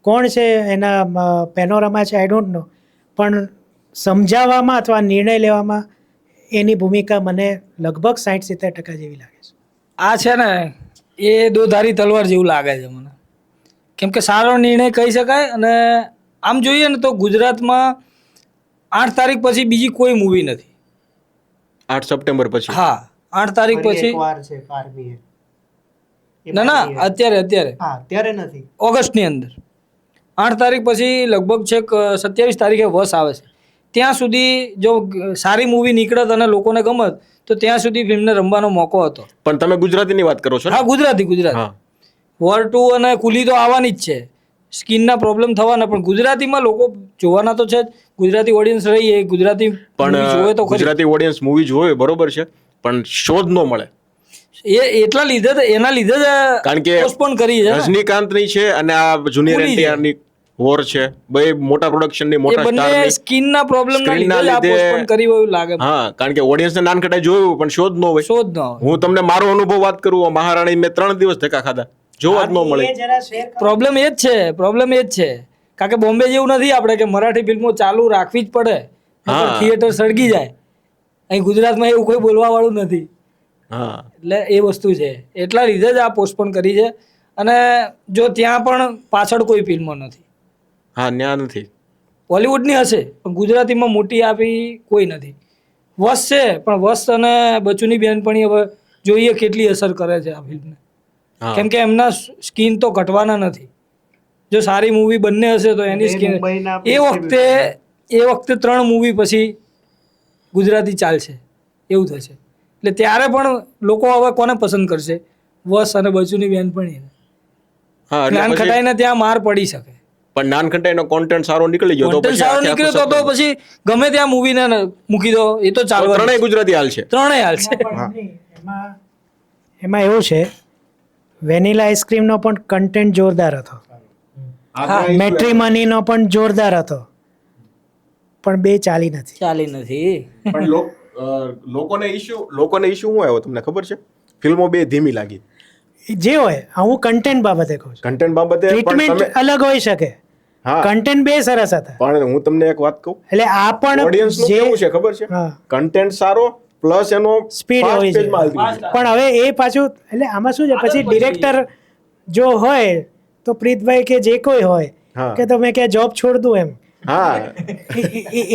કોણ છે, એના પેનોરામા છે, આઈ ડોન્ટ નો, પણ સમજાવવામાં અથવા નિર્ણય લેવામાં એની ભૂમિકા મને લગભગ 60-70% જેવી લાગે છે. આ છે ને એ દોધારી તલવાર જેવું લાગે છે મને, કેમ કે સારો નિર્ણય કહી શકાય. અને આમ જોઈએ ને તો ગુજરાતમાં 8 તારીખ પછી બીજી કોઈ મૂવી નથી. 8 સપ્ટેમ્બર પછી? હા, 8 તારીખ પછી. ના અત્યારે નથી, ઓગસ્ટની અંદર 8 તારીખ પછી લગભગ છેક 27 તારીખે વસ આવે છે. ત્યાં સુધી જો સારી મૂવી નીકળત અને લોકોને ગમત તો ત્યાં સુધી ફિલ્મને રમવાનો મોકો હતો. પણ તમે ગુજરાતીની વાત કરો છો? હા, ગુજરાતી. વોર 2 અને કુલી તો આવવાની જ છે, સ્કિનના પ્રોબ્લેમ થવાના, પણ ગુજરાતીમાં લોકો જોવાના તો છે જ. ગુજરાતી ઓડિયન્સ રહી એ ગુજરાતી પણ જોવે તો ગુજરાતી ઓડિયન્સ મૂવી જોવે બરોબર છે, પણ શો જ ન મળે. એટલા લીધે એના લીધે જ કારણ કે પોસ્ટપોન કરી છે. રજનીકાંતની છે અને આ જુનિયર એનટીઆરની વોર છે, બે મોટા પ્રોડક્શનની, મોટા સ્ટારની સ્કિનના પ્રોબ્લેમના લીધે જ આ પોસ્ટપોન કરી એવું લાગે. હા, કારણ કે ઓડિયન્સને નાનખટાઈ જોયું પણ શો જ ન હોય. હું તમને મારો અનુભવ વાત કરું, મહારાણી મેં 3 દિવસ ધક્કા ખાધા, જોવા જ ન મળે. પ્રોબ્લેમ એ જ છે, કારણ કે બોમ્બે જેવું નથી આપણે કે મરાઠી ફિલ્મો ચાલુ રાખવી જ પડે, થિયેટર સળગી જાય. અહીં ગુજરાતમાં એવું કોઈ બોલવા વાળું નથી. એટલે એ વસ્તુ છે, એટલા લીધે જ આ પોસ્ટપોન કરી છે. અને જો ત્યાં પણ પાછળ કોઈ ફિલ્મો નથી. હા ન્યા નથી. બોલિવૂડની હશે પણ ગુજરાતીમાં મોટી આપી કોઈ નથી. વશ છે પણ વશ અને બચુની બેનપણી હવે જોઈએ કેટલી અસર કરે છે આ ફિલ્મને. કેમ કે એમના સ્કિન તો ઘટવાના નથી. જો સારી મૂવી બંને હશે તો એની સ્કિન એ વખતે 3 મૂવી પછી ગુજરાતી ચાલશે એવું થશે. એટલે ત્યારે પણ લોકો હવે કોને પસંદ કરશે? વશ અને બચુની બેનપણી. નાનખટાઈને ત્યાં માર પડી શકે પણ નાનખટાઈનો કોન્ટેન્ટ સારો નીકળી ગયો તો કોન્ટેન્ટ સારો નીકળ્યો તો પછી ગમે ત્યાં મૂવીને મૂકી દો એ તો ચાલવા. ત્રણેય ગુજરાતી હાલશે. ત્રણેય હાલશે. એમાં એવું છે વેનીલા આઈસ્ક્રીમનો પણ કન્ટેન્ટ જોરદાર હતો, મેટ્રીમનીનો પણ જોરદાર હતો, પણ બે ચાલી નથી. પણ લોકોને ઇશ્યુ શું આવ્યો તમને ખબર છે? ફિલ્મો બે ધીમી લાગી. જે હોય હું કન્ટેન્ટ બાબતે કહું છું. કન્ટેન્ટ બાબતે ટ્રીટમેન્ટ અલગ હોઈ શકે, કન્ટેન્ટ બે સરસ હતા. પણ હું તમને એક વાત કહું, એટલે આ પણ ઓડિયન્સ નું કેવું છે ખબર છે? કન્ટેન્ટ સારો પ્લસ એનો સ્પીડ હોય છે. પણ હવે એ પાછું એટલે આમાં શું છે પછી ડિરેક્ટર જો હોય તો પ્રીતભાઈ કે જે કોઈ હોય કે તમે ક્યાં જોબ છોડ દઉં એમ,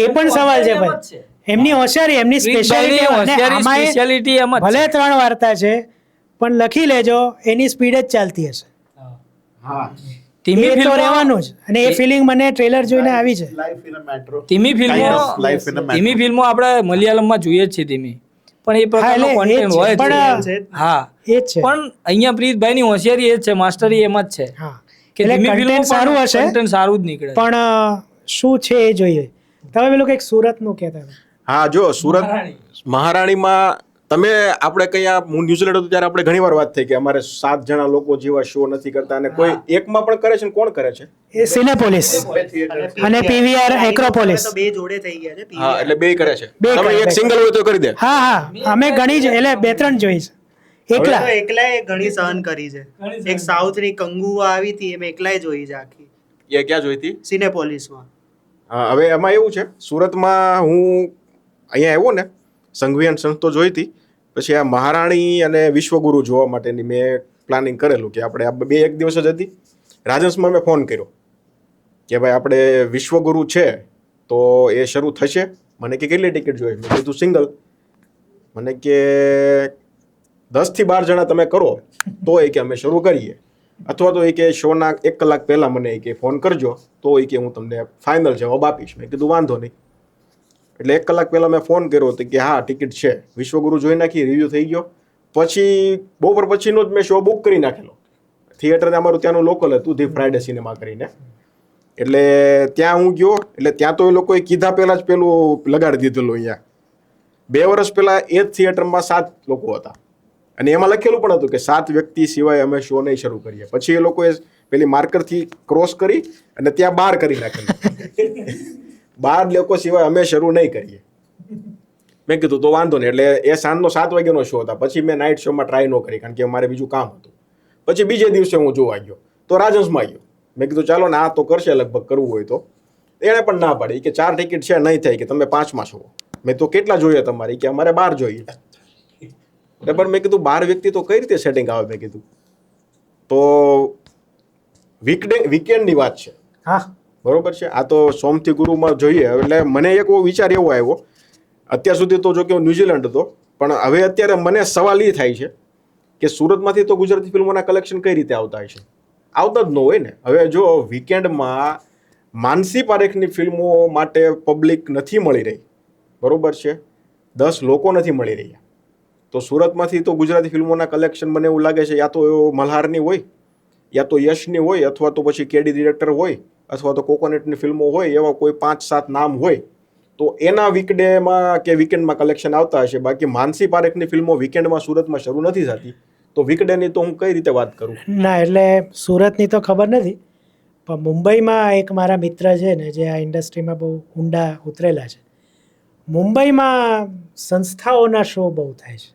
એ પણ સવાલ છે ભાઈ. એમની હોશિયારી, એમની સ્પેશિયાલિટી ભલે 3 વાર્તા છે પણ લખી લેજો એની સ્પીડ જ ચાલતી હશે. ધીમી તો રહેવાનું જ. અને એ ફિલિંગ મને ટ્રેલર જોઈને આવી છે. ધીમી ફિલ્મો આપણે મલયાલમમાં જોઈએ જ છે ધીમી, પણ એ પ્રકારનો કોન્ટેન્ટ હોય છે. હા એ જ છે. પણ અહીંયા પ્રીતભાઈની હોશિયારી એ જ છે, માસ્ટરી એમાં જ છે કે ધીમી ફિલ્મો સારું હશે, કોન્ટેન્ટ સારું જ નીકળે. પણ શું છે એ જોઈએ. તમે પેલું કંઈક સુરતનું કહેતા હતા. હા જો સુરત મહારાણીમાં તમે આપણે કઈ હું ન્યુઝીલેન્ડ હતું ત્યારે આપણે ઘણી વાર વાત થઈ કે અમારે 7 જણા લોકો જેવા શો નથી કરતા અને કોઈ એકમાં પણ કરે છે ને કોણ કરે છે? એ સિનેપોલિસ અને પીવીઆર એક્રોપોલિસ બે જોડે થઈ ગયા છે. હા એટલે બે કરે છે. તમે એક સિંગલ હોય તો કરી દે. હા અમે ઘણી જ એટલે 2-3 જોઈ છે. એકલાએ ઘણી સહન કરી છે. એક સાઉથની કંગુવા આવી હતી એમ એકલાએ જોઈ છે આખી. એ ક્યાં જોઈ હતી? સિનેપોલિસમાં. હા હવે એમાં એવું છે, સુરતમાં હું અહીંયા આવ્યો ને સંઘવિયાન સંસ્થો જોઈ હતી, પછી આ મહારાણી અને વિશ્વગુરુ જોવા માટેની મેં પ્લાનિંગ કરેલું કે આપણે આ 2 એક દિવસ જ હતી. રાજહંસમાં મેં ફોન કર્યો કે ભાઈ આપણે વિશ્વગુરુ છે તો એ શરૂ થશે. મને કે કેટલી ટિકિટ જોઈએ? મેં કીધું સિંગલ. મને કે 10 થી 12 જણા તમે કરો તો એ કે અમે શરૂ કરીએ, અથવા તો એ કે શોના 1 કલાક પહેલાં મને કે ફોન કરજો તો એ કે હું તમને ફાઇનલ જવાબ આપીશ. મેં કીધું વાંધો નહીં. એટલે 1 કલાક પહેલાં મેં ફોન કર્યો હતો કે હા ટિકિટ છે. વિશ્વગુરુ જોઈ નાખી, રિવ્યૂ થઈ ગયો. પછી બપોર પછીનો જ મેં શો બુક કરી નાખેલો. થિયેટર અમારું ત્યાંનું લોકલ હતું, ધી ફ્રાઈડે સિનેમા કરીને. એટલે ત્યાં હું ગયો, એટલે ત્યાં તો એ લોકોએ કીધા પહેલાં જ પેલું લગાડી દીધેલું. અહીંયા 2 વર્ષ પહેલાં એ જ થિયેટરમાં 7 લોકો હતા અને એમાં લખેલું પણ હતું કે 7 વ્યક્તિ સિવાય અમે શો નહીં શરૂ કરીએ. પછી એ લોકોએ પેલી માર્કરથી ક્રોસ કરી અને ત્યાં 12 કરી નાખેલું. 12 લોકો સિવાય અમે શરૂ નહીં કરીએ. મેં કીધું તો વાંધો નહીં. એટલે એ સાંજનો 7 વાગ્યાનો શો હતા. પછી મેં નાઇટ શોમાં ટ્રાય ન કરી કારણ કે મારે બીજું કામ હતું. પછી બીજે દિવસે હું જોવા ગયો તો રાજહંસમાં આવ્યો. મેં કીધું ચાલો ને આ તો કરશે લગભગ કરવું હોય તો. એણે પણ ના પાડી કે 4 ટિકિટ છે નહીં થાય કે તમે 5માં છો. મેં તો કેટલા જોઈએ તમારી? કે અમારે 12 જોઈએ. બરાબર. મેં કીધું 12 વ્યક્તિ તો કઈ રીતે સેટિંગ આવે? મેં કીધું તો વીકેન્ડની વાત છે. હા બરોબર છે. આ તો સોમથી ગુરુમાં જોઈએ. એટલે મને એક વિચાર એવો આવ્યો, અત્યાર સુધી તો જો કે હું ન્યુઝીલેન્ડ હતો, પણ હવે અત્યારે મને સવાલ એ થાય છે કે સુરતમાંથી તો ગુજરાતી ફિલ્મોના કલેક્શન કઈ રીતે આવતા હશે? આવતા જ ન હોય ને. હવે જો વીકેન્ડમાં માનસી પારેખની ફિલ્મો માટે પબ્લિક નથી મળી રહી, બરોબર છે, 10 લોકો નથી મળી રહ્યા, તો સુરતમાંથી તો ગુજરાતી ફિલ્મોના કલેક્શન મને એવું લાગે છે યા તો મલ્હારની હોય, યા તો યશની હોય, અથવા તો પછી કેડી ડિરેક્ટર હોય, અથવા તો કોકોનટની ફિલ્મો હોય, એવા કોઈ 5-7 નામ હોય તો એના વીકડેમાં કે વીકેન્ડમાં કલેક્શન આવતા હશે. બાકી માનસી પારેખની ફિલ્મો વીકેન્ડમાં સુરતમાં શરૂ નથી થતી, તો વીકડેની તો હું કઈ રીતે વાત કરું? ના એટલે સુરતની તો ખબર નથી, પણ મુંબઈમાં એક મારા મિત્ર છે ને જે આ ઇન્ડસ્ટ્રીમાં બહુ ઊંડા ઉતરેલા છે. મુંબઈમાં સંસ્થાઓના શો બહુ થાય છે,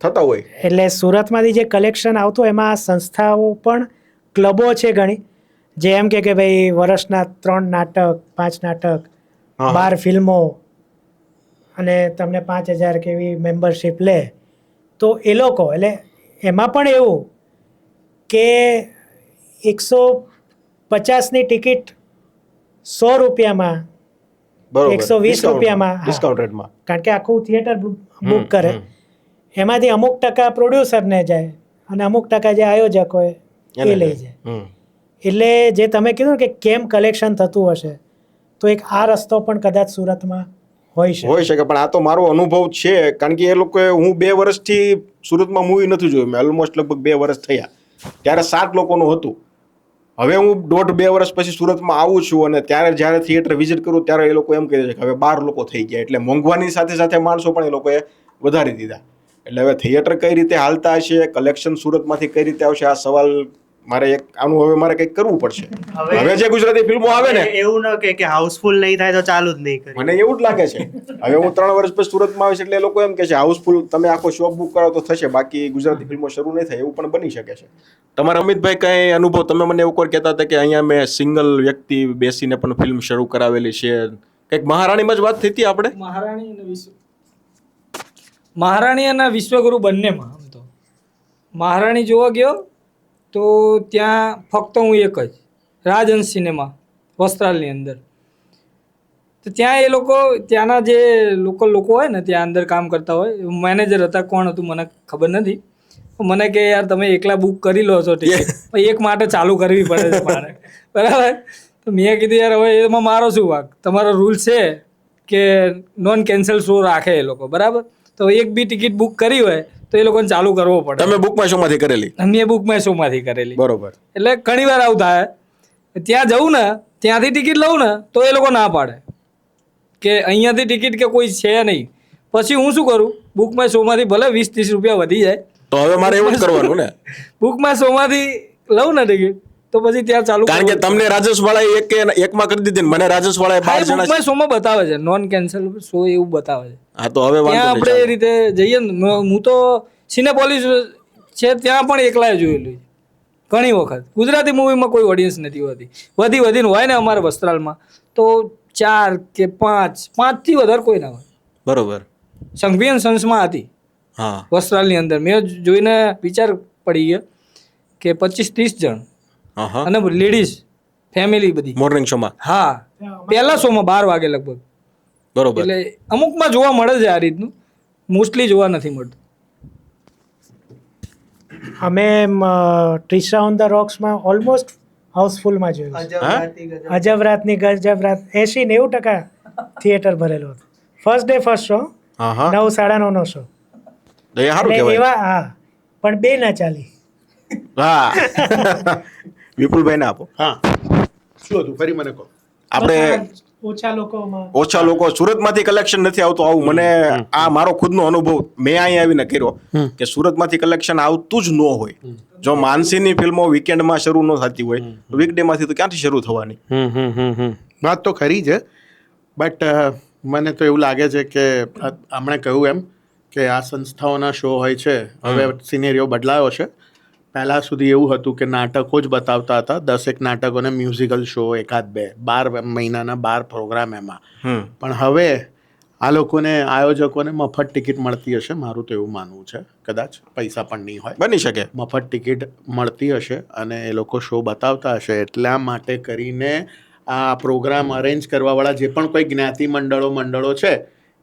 થતા હોય. એટલે સુરતમાંથી જે કલેક્શન આવતું એમાં સંસ્થાઓ પણ ક્લબો છે ઘણી, જે એમ કે ભાઈ વર્ષના 3 નાટક 5 નાટક 12 ફિલ્મો અને તમને 5,000 કેવી મેમ્બરશીપ લે, તો એ લોકો એટલે એમાં પણ એવું કે 150ની ટિકિટ 100 રૂપિયામાં, બરોબર 120 રૂપિયામાં, હા. ડિસ્કાઉન્ટ રેટમાં. કારણ કે આખું થિયેટર બુક કરે, એમાંથી અમુક ટકા પ્રોડ્યુસરને જાય અને અમુક ટકા જે આયોજક હોય એ લઈ જાય. એટલે જે તમે કીધું કે કેમ કલેક્શન થતું હશે, તો એક આ રસ્તો પણ કદાચ સુરતમાં હોઈ શકે. પણ આ તો મારો અનુભવ છે, કારણ કે એ લોકોએ, હું 2 વર્ષથી સુરતમાં મૂવી નથી જોયું, મેં ઓલમોસ્ટ લગભગ 2 વર્ષ થયા. ત્યારે 7 લોકોનું હતું. હવે હું 1.5-2 વર્ષ પછી સુરતમાં આવું છું, અને ત્યારે જ્યારે થિયેટર વિઝિટ કરું ત્યારે એ લોકો એમ કહે છે કે હવે 12 લોકો થઈ ગયા. એટલે મોંઘવાની સાથે સાથે માણસો પણ એ લોકોએ વધારી દીધા. એટલે હવે થિયેટર કઈ રીતે હાલતા હશે, કલેક્શન સુરતમાંથી કઈ રીતે આવશે, આ સવાલ મારે કંઈક કરવું પડશે. હવે જે ગુજરાતી ફિલ્મો આવે ને, એવું ન કે હાઉસફુલ નહીં થાય તો ચાલુ જ નહીં કરે. મને એવું જ લાગે છે. હવે હું 3 વર્ષ પછી સુરતમાં આવીશ એટલે એ લોકો એમ કે છે હાઉસફુલ તમે આખો શો બુક કરો તો થશે, બાકી ગુજરાતી ફિલ્મો શરૂ નહીં થાય, એવું પણ બની શકે છે. તમારા અમિતભાઈ કઈ અનુભવ, તમે મને એવું કોઈ કહેતા હતા કે અહીંયા મેં સિંગલ વ્યક્તિ બેસીને પણ ફિલ્મ શરૂ કરાવેલી છે, કંઈક મહારાણીમાં જ વાત થઈ હતી આપણે. મહારાણી અને વિશ્વગુરુ બંનેમાં. આમ તો મહારાણી જોવા ગયો તો ત્યાં ફક્ત હું એક જ, રાજહંસ સિનેમા વસ્ત્રાલની અંદર. તો ત્યાં એ લોકો, ત્યાંના જે લોકલ લોકો હોય ને, ત્યાં અંદર કામ કરતા હોય, મેનેજર હતા, કોણ હતું મને ખબર નથી, મને કે યાર તમે એકલા બુક કરી લો છો ટિકિટ, એક માટે ચાલુ કરવી પડે છે મારે, બરાબર. તો મેં કીધું યાર હવે એમાં મારો શું વાંક, તમારો રૂલ છે કે નોન કેન્સલ શો રાખે એ લોકો, બરાબર. તો એક બી ટિકિટ બુક કરી હોય તો એ લોકોને ચાલુ કરવો પડે. તમે બુકમાં શોમાંથી કરેલી? મેં બુકમાં શોમાંથી કરેલી. બરોબર. એટલે ઘણી વાર આવું થાય, ત્યાં જવું ને, ત્યાંથી ટિકિટ લઉં ને તો એ લોકો ના પાડે કે અહીંયાથી ટિકિટ કે કોઈ છે નહીં. પછી હું શું કરું, બુકમાં શોમાંથી ભલે 20-30 રૂપિયા વધી જાય, તો હવે મારે એવું જ કરવાનું ને, બુકમાં શોમાંથી લઉં ને ટિકિટ, તો પછી ત્યાં ચાલુ. કારણ કે તમને રાજેશ વાળાએ એકમાં કરી દીધી ને, મને રાજેશ વાળાએ 12 જણા બુકમાં શોમાં બતાવે છે નોન કેન્સલ શો, એવું બતાવે છે. હા, તો હવે ત્યાં આપણે એ રીતે જઈએ ને, હું તો સિનેપોલિસ છે ત્યાં પણ એકલા જોયેલું ઘણી વખત. ગુજરાતી મૂવીમાં કોઈ ઓડિયન્સ નથી હોતી, વધીને હોય ને અમારે વસ્ત્રાલમાં તો 4 કે 5 થી વધારે કોઈ ના હોય. બરોબર. સંઘવીયન સંસમાં હતી વસ્ત્રાલની અંદર, મેં જોઈને વિચાર પડી ગયો કે 25-30 જણ અને લેડીઝ ફેમિલી બધી મોર્નિંગ શોમાં. હા, પહેલા શોમાં 12 વાગે લગભગ. બરોબર. એટલે અમુકમાં જોવા મળે છે આ રીતનું, મોસ્ટલી જોવા નથી મળતું. અમે ટ્રિશા ઓન ધ રોક્સમાં ઓલમોસ્ટ હાઉસફુલમાં જોયું. અજબ રાતની ગજબ રાત 80-90% થિયેટર ભરેલું હતું. First day first show, 9:30 show. એવા હા, પણ 2 ના ચાલી. હા, વિપુલભાઈ ને આપો. હા, શું હતું ફરી મને કહો. આપણે ઓછા લોકો સુરતમાંથી કલેક્શન નથી આવતું, આવું મને આ મારો ખુદનો અનુભવ મેં અહીંયા આવીને કર્યો કે સુરતમાંથી કલેક્શન આવતું જ ન હોય. જો માનસીની ફિલ્મો વીકેન્ડમાં શરૂ ન થતી હોય તો વીકડે માંથી તો ક્યાંથી શરૂ થવાની? વાત તો ખરી છે, બટ મને તો એવું લાગે છે કે હમણાં કહ્યું એમ કે આ સંસ્થાઓના શો હોય છે, હવે સિનેરિયો બદલાયો છે. પહેલાં સુધી એવું હતું કે નાટકો જ બતાવતા હતા, 10 નાટકોને મ્યુઝિકલ શો 1-2, 12 મહિનાના 12 પ્રોગ્રામ એમાં. પણ હવે આ લોકોને, આયોજકોને મફત ટિકિટ મળતી હશે, મારું તો એવું માનવું છે. કદાચ પૈસા પણ નહીં હોય, બની શકે, મફત ટિકિટ મળતી હશે અને એ લોકો શો બતાવતા હશે. એટલા માટે કરીને આ પ્રોગ્રામ અરેન્જ કરવાવાળા જે પણ કોઈ જ્ઞાતિ મંડળો છે,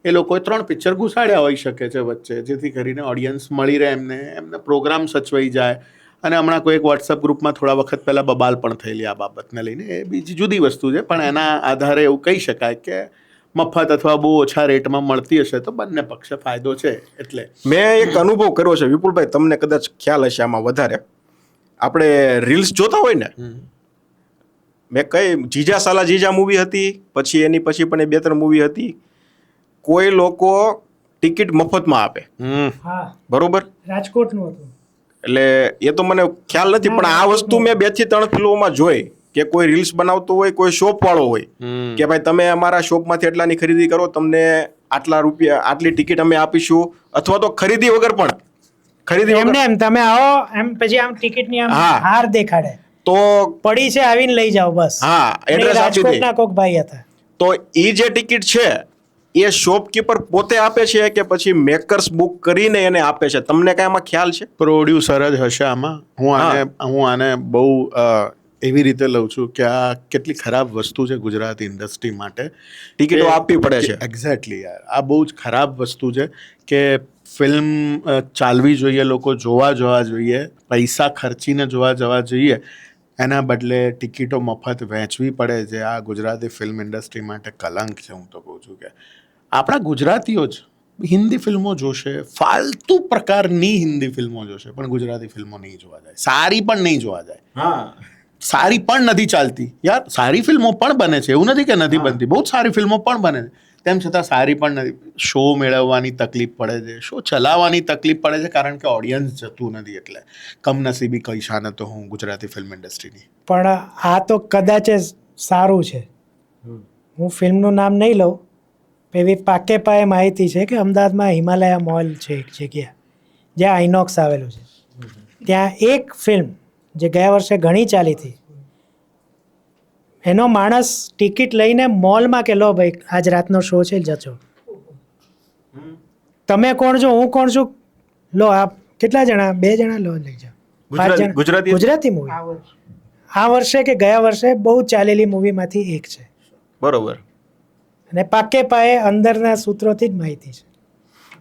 એ લોકોએ 3 પિક્ચર ઘુસાડ્યા હોઈ શકે છે વચ્ચે, જેથી કરીને ઓડિયન્સ મળી રહે, એમને પ્રોગ્રામ સચવાઈ જાય. અને હમણાં કોઈ એક વોટ્સઅપ ગ્રુપમાં થોડા વખત પહેલાં બબાલ પણ થયેલી આ બાબતને લઈને, એ બીજી જુદી વસ્તુ છે. પણ એના આધારે એવું કહી શકાય કે મફત અથવા બહુ ઓછા રેટમાં મળતી હશે તો બંને પક્ષે ફાયદો છે. એટલે મેં એક અનુભવ કર્યો છે વિપુલભાઈ, તમને કદાચ ખ્યાલ હશે આમાં વધારે. આપણે રીલ્સ જોતા હોય ને, મેં જીજા સાલા જીજા મૂવી હતી, પછી એની પછી પણ 2-3 મૂવી હતી, કોઈ લોકો ટિકિટ મફતમાં આપે, બરોબર, રાજકોટનું હતું. એટલે એ તો મને ખ્યાલ નથી, પણ આ વસ્તુ મેં 2 થી 3 ફિલ્મોમાં જોઈ કે કોઈ રીલ્સ બનાવતો હોય, કોઈ શોપ વાળો હોય કે ભાઈ તમે અમારા શોપમાંથી એટલાની ખરીદી કરો, તમને આટલા રૂપિયા, આટલી ટિકિટ અમે આપીશું, અથવા તો ખરીદી વગર પણ, ખરીદી એમને એમ તમે આવો એમ, પછી આમ ટિકિટની આમ હાર દેખાડે તો પડી છે, આવીને લઈ જાઓ બસ. હા, એડ્રેસ આપી દે. રાજકોટના કોક ભાઈ હતા, તો એ જે ટિકિટ છે એ શોપકીપર પોતે આપે છે કે પછી મેકર્સ બુક કરીને એને આપે છે? તમને કઈ આમાં ખ્યાલ છે? પ્રોડ્યુસર જ હશે આમાં. હું આને બહુ એવી રીતે લઉં છું કે આ કેટલી ખરાબ વસ્તુ છે ગુજરાતી ઇન્ડસ્ટ્રી માટે. ટિકિટો આપવી પડે છે. એક્ઝેક્ટલી યાર, આ બહુ જ ખરાબ વસ્તુ છે કે ફિલ્મ ચાલવી જોઈએ, લોકો જોવા જોઈએ, પૈસા ખર્ચીને જવા જોઈએ, એના બદલે ટિકિટો મફત વહેંચવી પડે છે. આ ગુજરાતી ફિલ્મ ઇન્ડસ્ટ્રી માટે કલંક છે. હું તો કહું છું કે આપણા ગુજરાતીઓ જ હિન્દી ફિલ્મો જોશે, ફાલતુ પ્રકારની હિન્દી ફિલ્મો જોશે, પણ ગુજરાતી ફિલ્મો નહીં જોવા જાય, સારી પણ નહીં જોવા જાય. સારી પણ નથી ચાલતી યાર. સારી ફિલ્મો પણ બને છે, એવું નથી કે નથી બનતી, બહુ સારી ફિલ્મો પણ બને છે, તેમ છતાં સારી પણ નથી. શો મેળવવાની તકલીફ પડે છે, શો ચલાવવાની તકલીફ પડે છે, કારણ કે ઓડિયન્સ જતું નથી. એટલે કમનસીબી કહી શાને તો હું ગુજરાતી ફિલ્મ ઇન્ડસ્ટ્રીની. પણ આ તો કદાચ સારું છે. હું ફિલ્મનું નામ નહીં લઉં, એવી પાકે પાયે માહિતી છે કે અમદાવાદમાં હિમાલયા મોલ છે એક જગ્યા જ્યાં આઈનોક્સ આવેલું છે. ત્યાં એક ફિલ્મ જે ગયા વર્ષે ઘણી ચાલી હતી, એનો માણસ ટિકિટ લઈને મોલમાં કે લો ભાઈ આજ રાતનો શો છે જજો. તમે કોણ છો, હું કોણ છું, લો આ કેટલા જણા, 2 જણા લો લઈ જાઓ. 5 જણા. ગુજરાતી મૂવી આ વર્ષે કે ગયા વર્ષે બહુ ચાલેલી મૂવીમાંથી એક છે. બરોબર. અને પાકે પાયે અંદરના સૂત્રોથી જ માહિતી છે.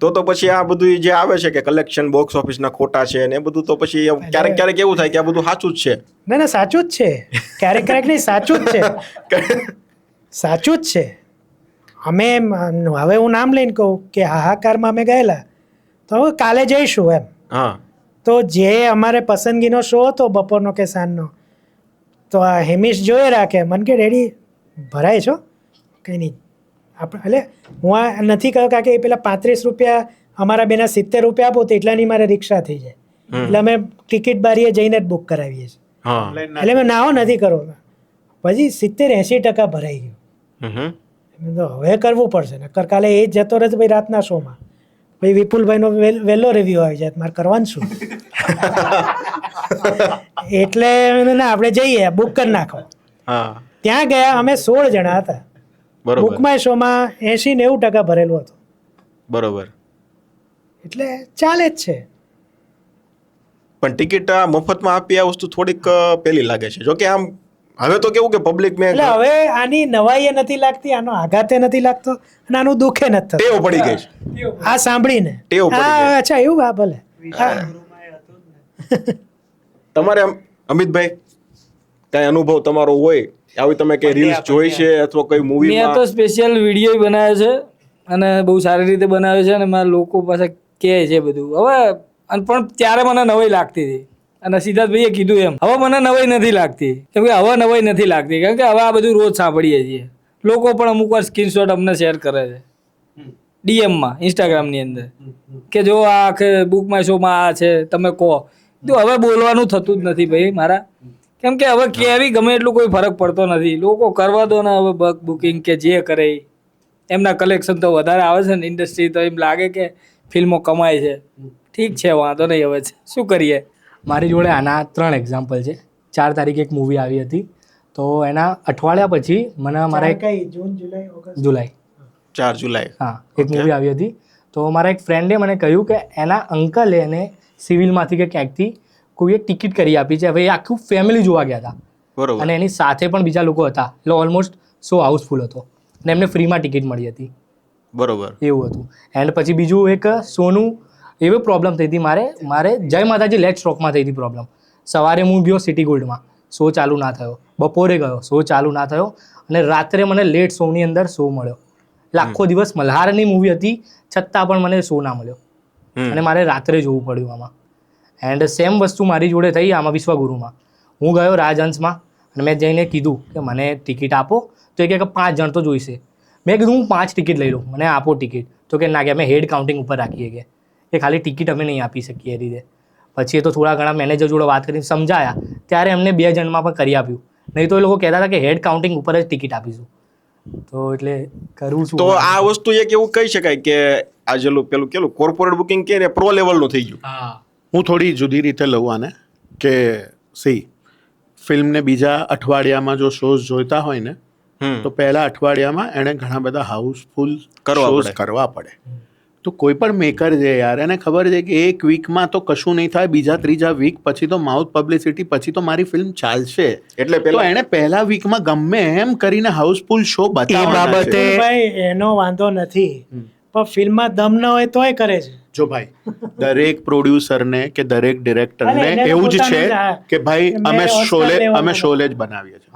તો પછી આ બધું જે આવે છે કે કલેક્શન બોક્સ ઓફિસના ખોટા છે ને એ બધું, તો પછી ક્યારેક એવું થાય કે આ બધું સાચું જ છે. ના સાચું જ છે. ક્યારેક નહીં, સાચું જ છે. સાચું જ છે. અમે હવે હું નામ લઈને કહું કે હાહાકારમાં અમે ગયેલા, તો હવે કાલે જઈશું એમ. તો જે અમારે પસંદગીનો શો હતો બપોરનો કે સાંજનો, તો આ હેમિશ જોઈ રાખે, મને કે ડેડી ભરાય છો કંઈ નહીં આપણે. એટલે હું આ નથી કહ્યું કારણ કે પેલા 35 રૂપિયા અમારા બેના 70 રૂપિયા આપો તો એટલાની મારે રિક્ષા થઈ જાય. એટલે અમે ટિકિટ બારીએ જઈને જ બુક કરાવીએ છીએ. એટલે મેં નાહો નથી કરો, પછી 70-80% ભરાઈ ગયું. તો હવે કરવું પડશે ને, કાલે એ જ જતો રહે ભાઈ રાતના શોમાં, ભાઈ વિપુલભાઈનો વહેલો રિવ્યુ આવી જાય, મારે કરવાનું શું? એટલે ના આપણે જઈએ, બુક કરી નાખો. ત્યાં ગયા અમે 16 જણા હતા. બુક માય શોમાં 80-90% ભરેલું હતું. બરોબર. એટલે ચાલે જ છે. પણ ટિકિટ મફતમાં આપી આ વસ્તુ થોડીક પેલી લાગે છે. જો કે આમ હવે તો કેવું કે પબ્લિક મેં એટલે હવે આની નવાઈએ નથી લાગતી, આનો આઘાતે નથી લાગતો, અને આનું દુઃખે નથી થતું. ટેવ પડી ગઈ છે આ સાંભળીને. અચ્છા એવું? હા ભલે. તમારે અમિતભાઈ કઈ અનુભવ તમારો હોય આવી, તમે કઈ રીલ્સ જોઈ છે અથવા કઈ મૂવી? મેં તો સ્પેશિયલ વિડીયો બનાવ્યો છે અને બહુ સારી રીતે બનાવ્યો છે, અને મારા લોકો પાસે કહે છે બધું. હવે પણ ત્યારે મને નવાઈ લાગતી હતી, અને સિદ્ધાર્થભાઈએ કીધું એમ હવે મને નવાઈ નથી લાગતી. કેમ કે હવે નવાઈ નથી લાગતી, કારણ કે હવે આ બધું રોજ સાંભળીએ છીએ. લોકો પણ અમુક વાર સ્ક્રીનશોટ અમને શેર કરે છે ડીએમમાં, ઇન્સ્ટાગ્રામની અંદર, કે જો આ આખે બુક માય શોમાં આ છે, તમે કહો. તો હવે બોલવાનું થતું જ નથી ભાઈ મારા, કેમ કે હવે કેવી ગમે એટલું કોઈ ફરક પડતો નથી. લોકો કરવા દો ને હવે બુકિંગ કે જે કરે, એમના કલેક્શન તો વધારે આવે છે ને ઇન્ડસ્ટ્રી, તો એમ લાગે કે ફિલ્મો કમાય છે. ઠીક છે, વાંધો નહીં, હવે શું કરીએ. મારી જોડે આના 3 એક્ઝામ્પલ છે. 4 તારીખે એક મૂવી આવી હતી, તો એના અઠવાડિયા પછી મને મારા એક જુલાઈ 4 જુલાઈ હા એક મૂવી આવી હતી. તો મારા એક ફ્રેન્ડે મને કહ્યું કે એના અંકલે એને સિવિલમાંથી કે ક્યાંકથી કોઈએ ટિકિટ કરી આપી છે. હવે એ આખું ફેમિલી જોવા ગયા હતા, બરોબર, અને એની સાથે પણ બીજા લોકો હતા, એટલે ઓલમોસ્ટ શો હાઉસફુલ હતો, અને એમને ફ્રીમાં ટિકિટ મળી હતી. બરોબર, એવું હતું. એન્ડ પછી બીજું એક શોનું એવો પ્રોબ્લેમ થઈ હતી મારે જય માતાજી લેટ સ્ટોકમાં થઈ હતી પ્રોબ્લેમ. સવારે હું ગયો સિટી ગોલ્ડમાં, શો ચાલુ ના થયો. બપોરે ગયો, શો ચાલુ ના થયો, અને રાત્રે મને લેટ શોની અંદર શો મળ્યો. એટલે આખો દિવસ મલ્હારની મૂવી હતી, છતાં પણ મને શો ના મળ્યો, અને મારે રાત્રે જોવું પડ્યું આમાં. એન્ડ સેમ વસ્તુ મારી જોડે થઈ આમાં વિશ્વગુરુમાં. હું ગયો રાજહંસમાં, અને મેં જઈને કીધું કે મને ટિકિટ આપો, તો એ કહે કે 5 જણ તો જોઈશે. મેં કીધું હું 5 ટિકિટ લઈ લઉં, મને આપો ટિકિટ. તો કે ના, કે અમે હેડ કાઉન્ટિંગ ઉપર રાખીએ, કે એ ખાલી ટિકિટ અમે નહીં આપી શકીએ એ રીતે. પછી એ તો થોડા ઘણા મેનેજર જોડે વાત કરીને સમજાયા, ત્યારે એમને 2 જણમાં પણ કરી આપ્યું. નહીં તો એ લોકો કહેતા હતા કે હેડ કાઉન્ટિંગ ઉપર જ ટિકિટ આપીશું. તો એટલે કરવું છું. તો આ વસ્તુ એક એવું કહી શકાય કે આ જેલું પેલું કોર્પોરેટ બુકિંગ કે પ્રો લેવલનું થઈ ગયું. હા, હું થોડી જુદી રીતે લઉં આને, કે ફિલ્મને બીજા અઠવાડિયામાં જો શોઝ જોઈતા હોય ને, તો પહેલા અઠવાડિયામાં એણે ઘણા બધા હાઉસફુલ કરવા પડે. તો કોઈ પણ મેકર છે યાર, એને ખબર છે કે એક વીકમાં તો કશું નહીં થાય, બીજા ત્રીજા વીક પછી તો માઉથ પબ્લિસિટી પછી તો મારી ફિલ્મ ચાલશે, એટલે તો એણે પહેલા વીકમાં ગમે એમ કરીને હાઉસફુલ શો બતાવવાનો છે. ભાઈ એનો વાંધો નથી, પણ ફિલ્મમાં દમ ન હોય તોય કરે છે. જો ભાઈ, દરેક પ્રોડ્યુસરને કે દરેક ડિરેક્ટરને એવું જ છે કે ભાઈ અમે શોલે જ બનાવીએ છીએ.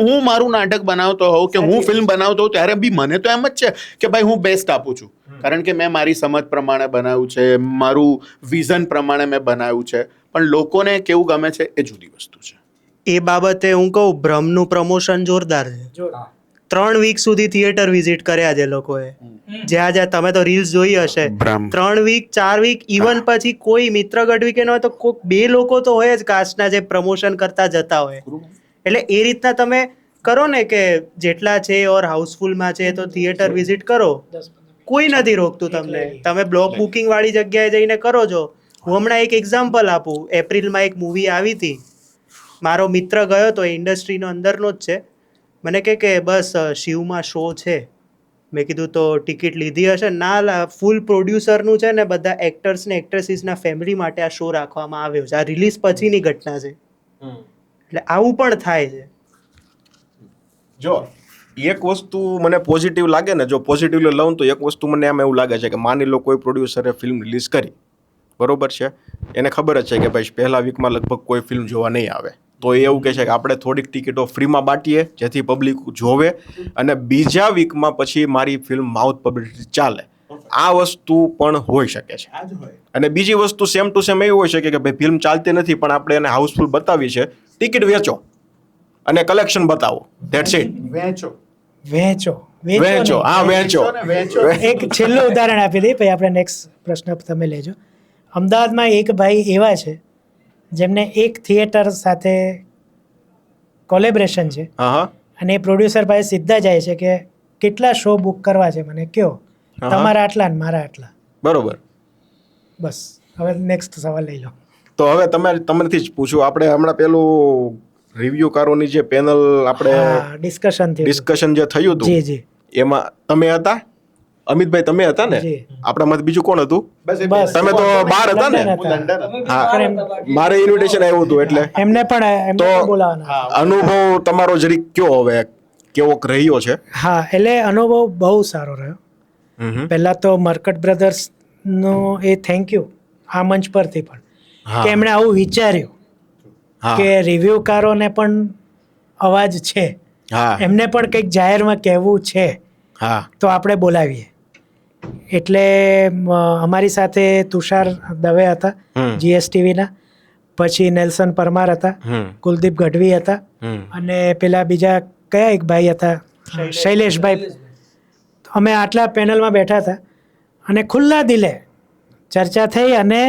હું મારું નાટક બનાવતો હોઉં કે હું ફિલ્મ બનાવતો હોઉં ત્યારે બી મને તો એમ જ છે કે ભાઈ હું બેસ્ટ આપું છું, કારણ કે મેં મારી સમજ પ્રમાણે બનાવ્યું છે, મારું વિઝન પ્રમાણે મેં બનાવ્યું છે. પણ લોકોને કેવું ગમે છે એ જુદી વસ્તુ છે. એ બાબતે હું કહું, ભ્રમનું પ્રમોશન જોરદાર છે. 3 વીક સુધી થિયેટર વિઝિટ કર્યા છે લોકોએ, જ્યાં તમે તો રીલ્સ જોઈ હશે. 3 વીક 4 વીક ઇવન પછી કોઈ મિત્ર ગઢવી કે ન હોય તો કોઈક 2 લોકો તો હોય જ કાસ્ટના જે પ્રમોશન કરતા જતા હોય. એટલે એ રીતના તમે કરો ને કે જેટલા છે ઓર હાઉસફુલમાં છે તો થિયેટર વિઝિટ કરો, કોઈ નથી રોકતું તમને. તમે બ્લોક બુકિંગ વાળી જગ્યાએ જઈને કરો છો. હું હમણાં એક એક્ઝામ્પલ આપું. એપ્રિલમાં એક મૂવી આવી હતી, મારો મિત્ર ગયો તો, એ ઇન્ડસ્ટ્રીનો અંદરનો જ છે. મને કે બસ શિવમાં શો છે. મેં કીધું તો ટિકિટ લીધી હશે? ના, ફૂલ પ્રોડ્યુસરનું છે ને બધા એક્ટર્સ ને એક્ટ્રેસીસના ફેમિલી માટે આ શો રાખવામાં આવ્યો છે. આ રિલીઝ પછીની ઘટના છે. એટલે આવું પણ થાય છે. જો એક વસ્તુ મને પોઝિટિવ લાગે ને, જો પોઝિટિવલી લઉં તો એક વસ્તુ મને એમ એવું લાગે છે કે માની લો કોઈ પ્રોડ્યુસરે ફિલ્મ રિલીઝ કરી, બરોબર છે, એને ખબર જ છે કે ભાઈ પહેલા વીકમાં લગભગ કોઈ ફિલ્મ જોવા નહીં આવે, તો એ એવું કહે છે કે આપણે થોડીક ટિકિટો ફ્રીમાં બાટીએ જેથી પબ્લિક જોવે અને બીજા વીકમાં પછી મારી ફિલ્મ માઉથ પબ્લિસિટી ચાલે. આ વસ્તુ પણ હોઈ શકે છે. અને બીજી વસ્તુ સેમ ટુ સેમ એવી હોઈ શકે કે ભાઈ ફિલ્મ ચાલતી નથી પણ આપણે એને હાઉસફુલ બતાવી છે, ટિકિટ વેચો અને કલેક્શન બતાવો. That's it. વેચો. એક છેલ્લું ઉદાહરણ આપી દઈએ, પછી આપણે નેક્સ્ટ પ્રશ્ન તમે લેજો. અમદાવાદમાં એક ભાઈ એવા છે જેમને એક થિયેટર સાથે કોલેબરેશન છે, અને એ પ્રોડ્યુસર પાસે સીધા જાય છે કે કેટલા શો બુક કરવા છે મને કહો, તમારા આટલા ને મારા આટલા. બરોબર. બસ હવે નેક્સ્ટ સવાલ લઈ લો. તો હવે તમારેથી જ પૂછું, આપણે હમણાં પેલું રિવ્યુકારોની જે પેનલ આપણે ડિસ્કશન જે થયું હતું, જી એમાં તમે હતા? અમિતભાઈ તમે હતા ને? આપણા માંથી બીજું કોણ હતું? તમે તો બહાર હતા ને? હા, મારે ઇન્વિટેશન આવ્યું હતું એટલે એમને પણ બોલાવવાના. અનુભવ તમારો જરીક કયો હવે કેવો રહ્યો છે? હા, એટલે અનુભવ બહુ સારો રહ્યો. પહેલા તો મરકટ બ્રધર્સ નો એ થેન્ક યુ આ મંચ પરથી પણ, કે એમણે આવું વિચાર્યું કે રિવ્યુકારોને પણ અવાજ છે, એમને પણ કંઈક જાહેરમાં કહેવું છે, તો આપણે બોલાવીએ. એટલે અમારી સાથે તુષાર દવે હતા GSTVના, પછી નેલ્સન પરમાર હતા, કુલદીપ ગઢવી હતા, અને પેલા બીજા કયા એક ભાઈ હતા, શૈલેષભાઈ. અમે આટલા પેનલમાં બેઠા હતા અને ખુલ્લા દિલે ચર્ચા થઈ, અને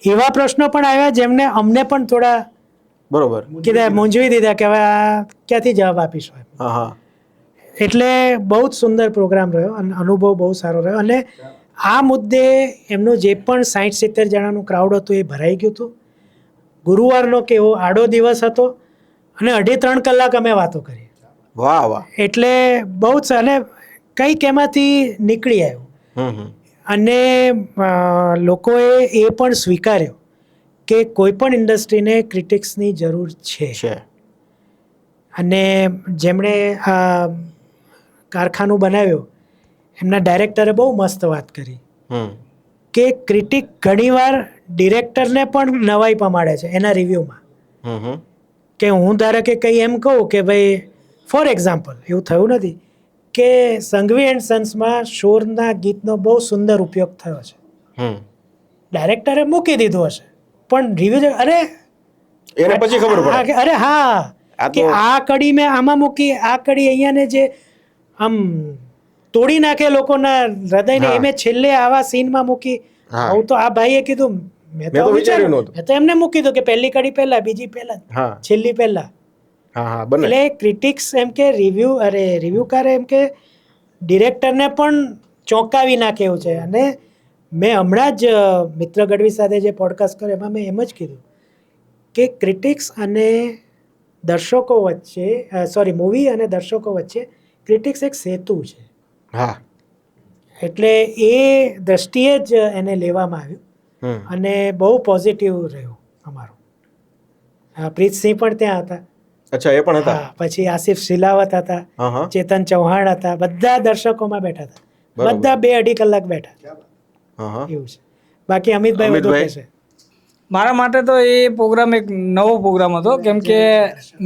એવા પ્રશ્નો પણ આવ્યા જેમને અમને પણ થોડા બરોબર કીધા મૂંઝવી દીધા કે હવે આ ક્યાંથી જવાબ આપીશું. એટલે બહુ જ સુંદર પ્રોગ્રામ રહ્યો અને અનુભવ બહુ સારો રહ્યો. અને આ મુદ્દે એમનું જે પણ 60-70 જણાનું ક્રાઉડ હતું એ ભરાઈ ગયું હતું. ગુરુવારનો કેવો આડો દિવસ હતો અને 2.5-3 કલાક અમે વાતો કરી. વાહ વાહ. એટલે બહુ જ, અને કંઈક એમાંથી નીકળી આવ્યું. અને લોકોએ એ પણ સ્વીકાર્યો કે કોઈ પણ ઇન્ડસ્ટ્રીને ક્રિટિક્સની જરૂર છે. અને જેમણે આ કારખાનું બનાવ્યું એમના ડાયરેક્ટરે બહુ મસ્ત વાત કરી કે ક્રિટિક ઘણીવાર ડિરેક્ટરને પણ નવાઈ પમાડે છે એના રિવ્યૂમાં. કે હું ધારો કે કંઈ એમ કહું કે ભાઈ ફોર એક્ઝામ્પલ એવું થયું નથી કે સંઘવી એન્ડ સન્સમાં શોરના ગીતનો બહુ સુંદર ઉપયોગ થયો છે, ડાયરેક્ટરે મૂકી દીધું હશે પણ રિવ્યુ અરે એને પછી ખબર પડે અરે હા કે આ કડી મેં આમાં મૂકી, આ કડી અહીંયા ને જે આમ તોડી નાખે લોકોના હૃદયને, એમે છેલ્લે આવા સીનમાં મૂકી. આવું તો આ ભાઈએ કીધું, મેં તો વિચાર્યું નહોતું, મેં તો એમને મૂકી દીધું કે પહેલી કડી પહેલા, બીજી પહેલા, છેલ્લી પહેલા. એટલે ક્રિટિક્સ એમ કે રિવ્યુકારે એમ કે ડિરેક્ટરને પણ ચોંકાવી નાખે એવું છે. અને મેં હમણાં જ મિત્ર ગઢવી સાથે જે પોડકાસ્ટ કર્યો એમાં મેં એમ જ કીધું કે ક્રિટિક્સ અને દર્શકો વચ્ચે મૂવી અને દર્શકો વચ્ચે ક્રિટિક્સ એક સેતુ છે, હા એટલે એ દ્રષ્ટિએ જ એને લેવામાં આવ્યું અને બહુ પોઝિટિવ રહ્યું અમારું. પ્રીતસિંહ પણ ત્યાં હતા. અચ્છા એ પણ હતા. હા, પછી આસિફ સિલાવત હતા, હા હા ચેતન ચૌહાણ હતા, બધા દર્શકોમાં બેઠા હતા. બરાબર. બધા 2-2.5 કલાક બેઠા. હા હા એવું છે. બાકી અમિતભાઈ વધુ અમિતભાઈ? કહેશે. મારા માટે તો એ પ્રોગ્રામ એક નવો પ્રોગ્રામ હતો, કેમ કે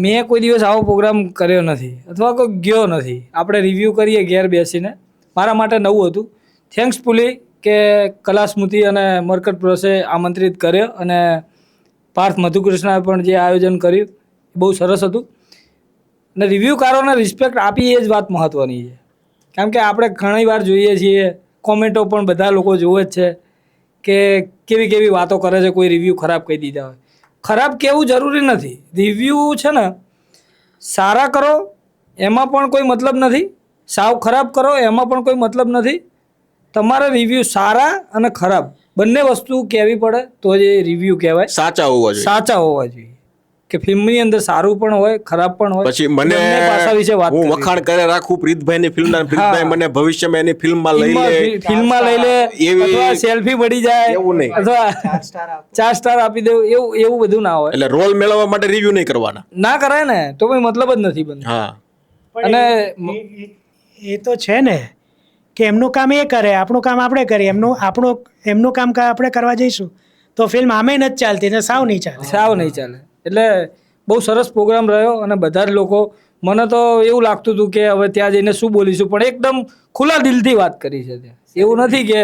મેં કોઈ દિવસ આવો પ્રોગ્રામ કર્યો નથી અથવા કોઈ ગયો નથી. આપણે રિવ્યૂ કરીએ ઘેર બેસીને, મારા માટે નવું હતું. થેન્ક્સ પુલી કે કલા સ્મૃતિ અને મરકટ બ્રોસે આમંત્રિત કર્યો અને પાર્થ મધુકૃષ્ણએ પણ જે આયોજન કર્યું એ બહુ સરસ હતું. અને રિવ્યૂકારોને રિસ્પેક્ટ આપી એ જ વાત મહત્ત્વની છે. કારણ કે આપણે ઘણી વાર જોઈએ છીએ, કોમેન્ટો પણ બધા લોકો જોવે જ છે કે કેવી કેવી વાતો કરે છે, કોઈ રિવ્યૂ ખરાબ કહી દીધા હોય. ખરાબ કહેવું જરૂરી નથી. રિવ્યૂ છે ને સારા કરો એમાં પણ કોઈ મતલબ નથી, સાવ ખરાબ કરો એમાં પણ કોઈ મતલબ નથી. તમારે રિવ્યૂ સારા અને ખરાબ બંને વસ્તુ કહેવી પડે તો જ એ રિવ્યૂ કહેવાય. સાચા હોવા જોઈએ. સાચા હોવા જોઈએ કે ફિલ્મની અંદર સારું પણ હોય, ખરાબ પણ હોય. પછી મને બંને પાસા વિશે વાત હું કરવી વખાણ છે. કરે રાખું પ્રીતભાઈની ફિલ્મના, પ્રીતભાઈ મને ભવિષ્યમાં એની ફિલ્મમાં લઈ લે, ફિલ્મમાં લઈ લે એવી- અથવા સેલ્ફી પડી જાય એવું નહીં. અથવા 4 સ્ટાર આપી દેવું, એવું બધું ના હોય. એટલે રોલ મેળવવા માટે રિવ્યુ નહીં કરવાના. ના કરાય ને, તો કોઈ મતલબ જ નથી બનતો. હા પણ એ તો છે ને કે એમનું કામ એ કરે, આપણું કામ આપણે કરીએ. એમનું કામ આપણે કરવા જઈશું તો ફિલ્મ આમે નથી ચાલતી ને સાવ નહીં ચાલે. સાવ નહીં ચાલે. એટલે બહુ સરસ પ્રોગ્રામ રહ્યો અને બધા જ લોકો, મને તો એવું લાગતું હતું કે હવે ત્યાં જઈને શું બોલીશું, પણ એકદમ ખુલ્લા દિલથી વાત કરી છે ત્યાં. એવું નથી કે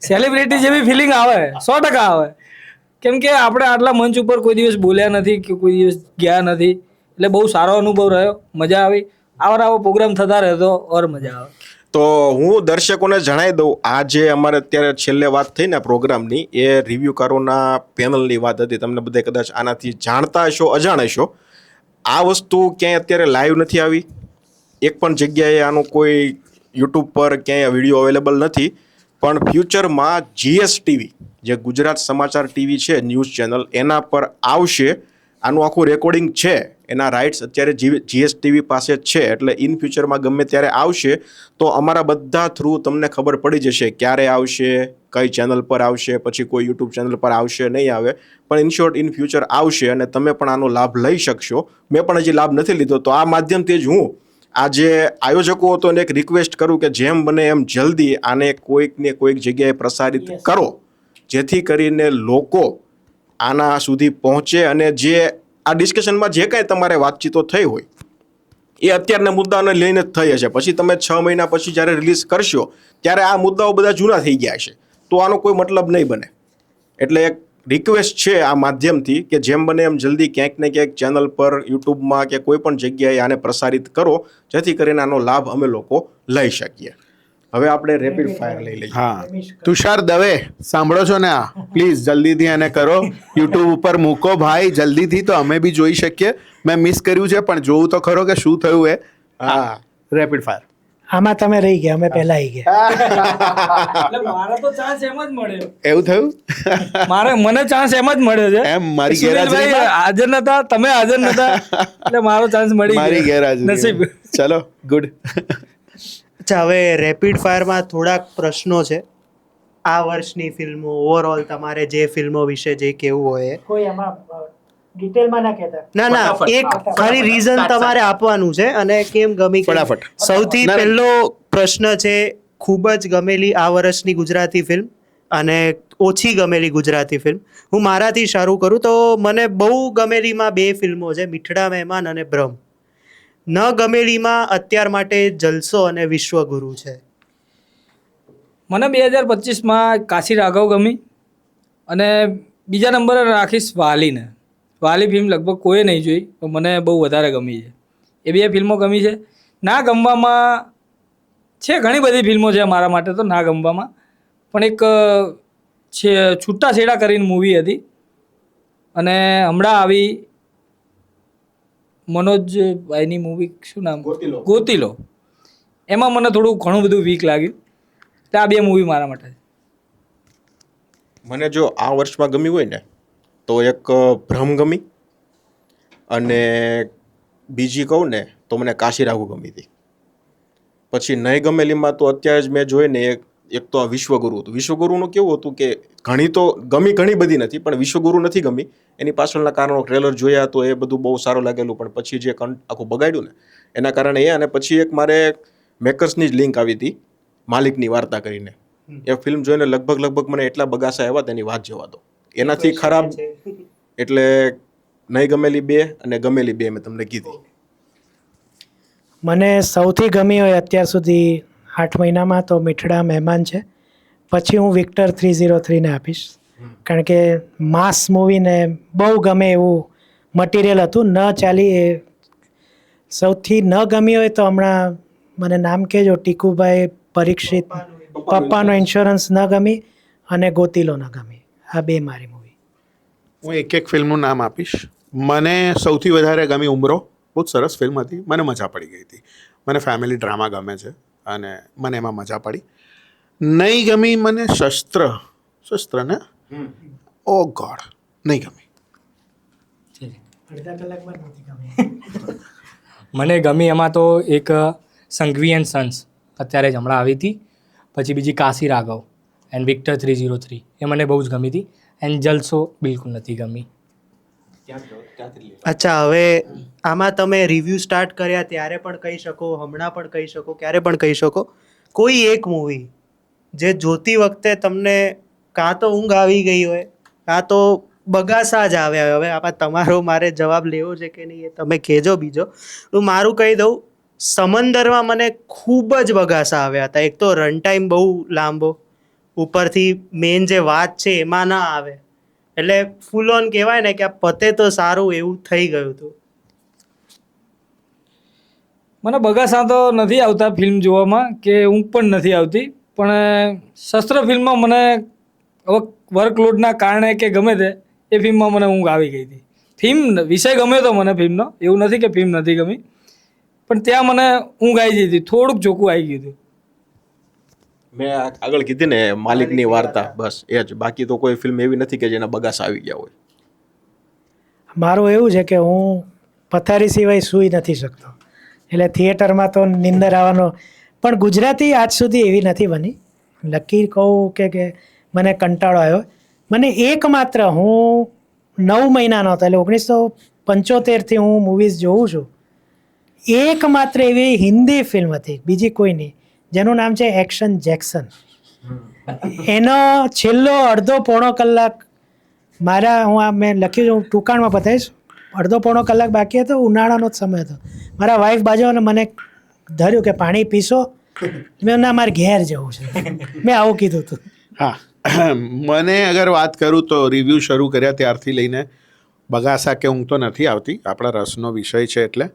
સેલિબ્રિટી જેવી ફિલિંગ આવે, 100% આવે. કેમ કે આપણે આટલા મંચ ઉપર કોઈ દિવસ બોલ્યા નથી કે કોઈ દિવસ ગયા નથી. એટલે બહુ સારો અનુભવ રહ્યો, મજા આવી. આવો પ્રોગ્રામ થતા રહે તો ઓર મજા આવે. તો હું દર્શકોને જણાવી દઉં, આ જે અમારે અત્યારે છેલ્લે વાત થઈ ને પ્રોગ્રામની, એ રિવ્યુકારોના પેનલની વાત હતી. તમને બધા કદાચ આનાથી જાણતા હશો, અજાણ હશો. આ વસ્તુ ક્યાંય અત્યારે લાઈવ નથી આવી, એક પણ જગ્યાએ આનું કોઈ યુટ્યુબ પર ક્યાંય વિડીયો અવેલેબલ નથી. પણ ફ્યુચરમાં GS-TV, જે ગુજરાત સમાચાર ટીવી છે, ન્યૂઝ ચેનલ, એના પર આવશે. આનું આખું રેકોર્ડિંગ છે, એના રાઇટ્સ અત્યારે GS-TV પાસે જ છે. એટલે ઇન ફ્યુચરમાં ગમે ત્યારે આવશે તો અમારા બધા થ્રુ તમને ખબર પડી જશે ક્યારે આવશે, કઈ ચેનલ પર આવશે, પછી કોઈ યુટ્યુબ ચેનલ પર આવશે, નહીં આવે. પણ ઇન શોર્ટ ઇન ફ્યુચર આવશે અને તમે પણ આનો લાભ લઈ શકશો. મેં પણ હજી લાભ નથી લીધો, તો આ માધ્યમથી જ હું આ જે આયોજકો હતો એને એક રિક્વેસ્ટ કરું કે જેમ બને એમ જલ્દી આને કોઈકને કોઈક જગ્યાએ પ્રસારિત કરો, જેથી કરીને લોકો આના સુધી પહોંચે અને જે આ ડિસ્કશનમાં જે કાંઈ તમારે વાતચીતો થઈ હોય એ અત્યારના મુદ્દાઓને લઈને જ થઈ હશે. પછી તમે 6 મહિના પછી જ્યારે રિલીઝ કરશો ત્યારે આ મુદ્દાઓ બધા જૂના થઈ ગયા હશે, તો આનો કોઈ મતલબ નહીં બને. એટલે એક રિક્વેસ્ટ છે આ માધ્યમથી કે જેમ બને એમ જલ્દી ક્યાંક ને ક્યાંક ચેનલ પર, યુટ્યુબમાં કે કોઈ પણ જગ્યાએ આને પ્રસારિત કરો, જેથી કરીને આનો લાભ અમે લોકો લઈ શકીએ. હવે આપણે રેપિડ ફાયર લઈ લઈએ. હા, તુષાર દવે સાંભળો છો ને? આ પ્લીઝ જલ્દીથી આને કરો, યુટ્યુબ ઉપર મૂકો ભાઈ, જલ્દીથી, તો અમે બી જોઈ શકીએ. મેં મિસ કર્યું છે પણ જોવું તો ખરો કે શું થયું એ. હા, રેપિડ ફાયર. આમાં તમે રહી ગયા, અમે પહેલા આવી ગયા. એટલે મારો તો ચાન્સ એમ જ મળ્યો. એવું થયું? મને ચાન્સ એમ જ મળ્યો છે. એમ મારી સુનિલભાઈ ગેરહાજરીમાં? હાજર નતા, તમે હાજર નતા, એટલે મારો ચાન્સ મળી મારી ગયો. ગેરહાજરી. નસીબ. ચલો, ગુડ. અચ્છા, હવે રેપિડ ફાયરમાં થોડાક પ્રશ્નો છે. આ વર્ષની ફિલ્મો, ઓવરઓલ તમારે જે ફિલ્મો વિશે જે કહેવું હોય એ. કોઈ એમાં ડિટેલમાં ના કહેતા. ના, એક ખાલી રીઝન તમારે આપવાનું છે અને કેમ ગમી. ફટાફટ. સૌથી ના, ના. પહેલો પ્રશ્ન છે, ખૂબ જ ગમેલી આ વર્ષની ગુજરાતી ફિલ્મ અને ઓછી ગમેલી ગુજરાતી ફિલ્મ. હું મારાથી શરૂ કરું તો મને બહુ ગમેલીમાં 2 ફિલ્મો છે, મીઠડા મહેમાન અને બ્રહ્મ. ન ગમેલીમાં અત્યાર માટે જલસો અને વિશ્વગુરુ છે. મને 2025માં કાશી રાઘવ ગમી અને બીજા નંબરે રાખીશ વાલીને. વાલી ફિલ્મ લગભગ કોઈએ નહીં જોઈ, પણ મને બહુ વધારે ગમી છે. એ 2 ફિલ્મો ગમી છે. ના ગમવામાં છે, ઘણી બધી ફિલ્મો છે મારા માટે તો ના ગમવામાં, પણ એક છે છૂટા છેડા કરીને મૂવી હતી અને હમણાં આવી મનોજભાઈની મૂવી, શું નામ? ગોતીલો. એમાં મને થોડું ઘણું બધું વીક લાગ્યું. એટલે આ 2 મૂવી મારા માટે. મને જો આ વર્ષમાં ગમી હોય ને તો એક ભ્રમ ગમી અને બીજી કહું ને તો મને કાશી રાઘુ ગમી હતી. પછી નહીં ગમેલીમાં તો અત્યારે જ મેં જોઈને એક તો આ વિશ્વગુરુ હતું. વિશ્વગુરુનું કેવું હતું કે ઘણી બધી નથી, પણ વિશ્વગુરુ નથી ગમી એની પાછળના કારણો ટ્રેલર જોયા તો એ બધું બહુ સારું લાગેલું, પણ પછી જે આખું બગાડ્યું ને એના કારણે એ. અને પછી એક મારે મેકર્સની જ લિંક આવી હતી, માલિકની વાર્તા કરીને. એ ફિલ્મ જોઈને લગભગ મને એટલા બગાસા આવ્યા તેની વાત જવા દો. એનાથી ખરાબ એટલે નહીં ગમેલી 2 અને ગમેલી 2 મેં તમને કીધી. મને સૌથી ગમી હોય અત્યાર સુધી 8 મહિનામાં તો મીઠડા મહેમાન છે. પછી હું વિક્ટર 303 ને આપીશ, કારણ કે માસ મૂવીને બહુ ગમે એવું મટીરિયલ હતું. ન ચાલી એ સૌથી ન ગમી હોય તો હમણાં મને નામ કહેજો, ટીકુભાઈ પરીક્ષિત, પપ્પાનો ઇન્સ્યોરન્સ ન ગમી અને ગોતીલો ન ગમી. આ 2 મારી મૂવી. હું એક ફિલ્મનું નામ આપીશ. મને સૌથી વધારે ગમી ઉમરો, બહુ જ સરસ ફિલ્મ હતી, મને મજા પડી ગઈ હતી. મને ફેમિલી ડ્રામા ગમે છે અને મને એમાં મજા પડી. નહીં ગમી મને શસ્ત્ર ને ઓ ગોડ, નહીં ગમી. અડધા કલાકમાં નથી ગમી. મને ગમી એમાં તો એક સંઘવી એન્ડ સન્સ અત્યારે જ હમણાં આવી હતી. પછી બીજી કાશી રાઘવ એન્ડ વિક્ટર 303 એ મને બહુ જ ગમી હતી. એન્ડ જલસો બિલકુલ નથી ગમી. અચ્છા, હવે આમાં તમે રિવ્યૂ સ્ટાર્ટ કર્યા ત્યારે પણ કહી શકો, હમણાં પણ કહી શકો, ક્યારે પણ કહી શકો, કોઈ એક મૂવી જે જોતી વખતે તમને કાં તો ઊંઘ આવી ગઈ હોય, કાં તો બગાસા જ આવ્યા હોય. હવે આમાં તમારો મારે જવાબ લેવો છે કે નહીં એ તમે કહેજો. બીજો હું મારું કહી દઉં, સમંદરમાં મને ખૂબ જ બગાસા આવ્યા હતા. એક તો રન ટાઈમ બહુ લાંબો, ઉપરથી મેઇન જે વાત છે એમાં ના આવે, એટલે ફૂલ ઓન કહેવાય ને કે આ પતે તો સારું એવું થઈ ગયું હતું. મને બગાસા તો નથી આવતા ફિલ્મ જોવામાં, કે ઊંઘ પણ નથી આવતી, પણ શસ્ત્ર ફિલ્મમાં મને હવે વર્કલોડના કારણે કે ગમે તે એ ફિલ્મમાં મને ઊંઘ આવી ગઈ હતી. ફિલ્મ વિષય ગમ્યો તો મને ફિલ્મનો, એવું નથી કે ફિલ્મ નથી ગમી, પણ ત્યાં મને ઊંઘ આવી ગઈ હતી, થોડુંક ચોખ્ખું આવી ગયું હતું. મેં આગળ કીધી ને માલિકની વાર્તા, બસ એ જ. બાકી તો કોઈ ફિલ્મ એવી નથી કે જેના બગાસા આવી ગયા હોય. મારું એવું છે કે હું પથારી સિવાય સૂઈ નથી શકતો, એટલે થિયેટરમાં તો નિંદર આવવાનો. પણ ગુજરાતી આજ સુધી એવી નથી બની. લકી કહું કે મને કંટાળો આવ્યો. મને એકમાત્ર, હું 9 મહિનાનો હતો, એટલે 1975થી હું મૂવીઝ જોઉં છું. એકમાત્ર એવી હિન્દી ફિલ્મ હતી, બીજી કોઈ નહીં, જેનું નામ છે એક્શન જેક્સન. એનો છેલ્લો અડધો પોણો કલાક મેં લખ્યું છે, હું ટૂંકાણમાં બતાવીશ. અડધો પોણો કલાક બાકી હતો, ઉનાળાનો જ સમય હતો. મારા વાઈફ બાજુ અને મને ધર્યું કે પાણી પીશો. મેં ના, મારે ઘેર જવું છે, મેં આવું કીધું હતું. હા, મને અગર વાત કરું તો રિવ્યૂ શરૂ કર્યા ત્યારથી લઈને બગાસા કે ઊંઘ તો નથી આવતી, આપણા રસનો વિષય છે એટલે.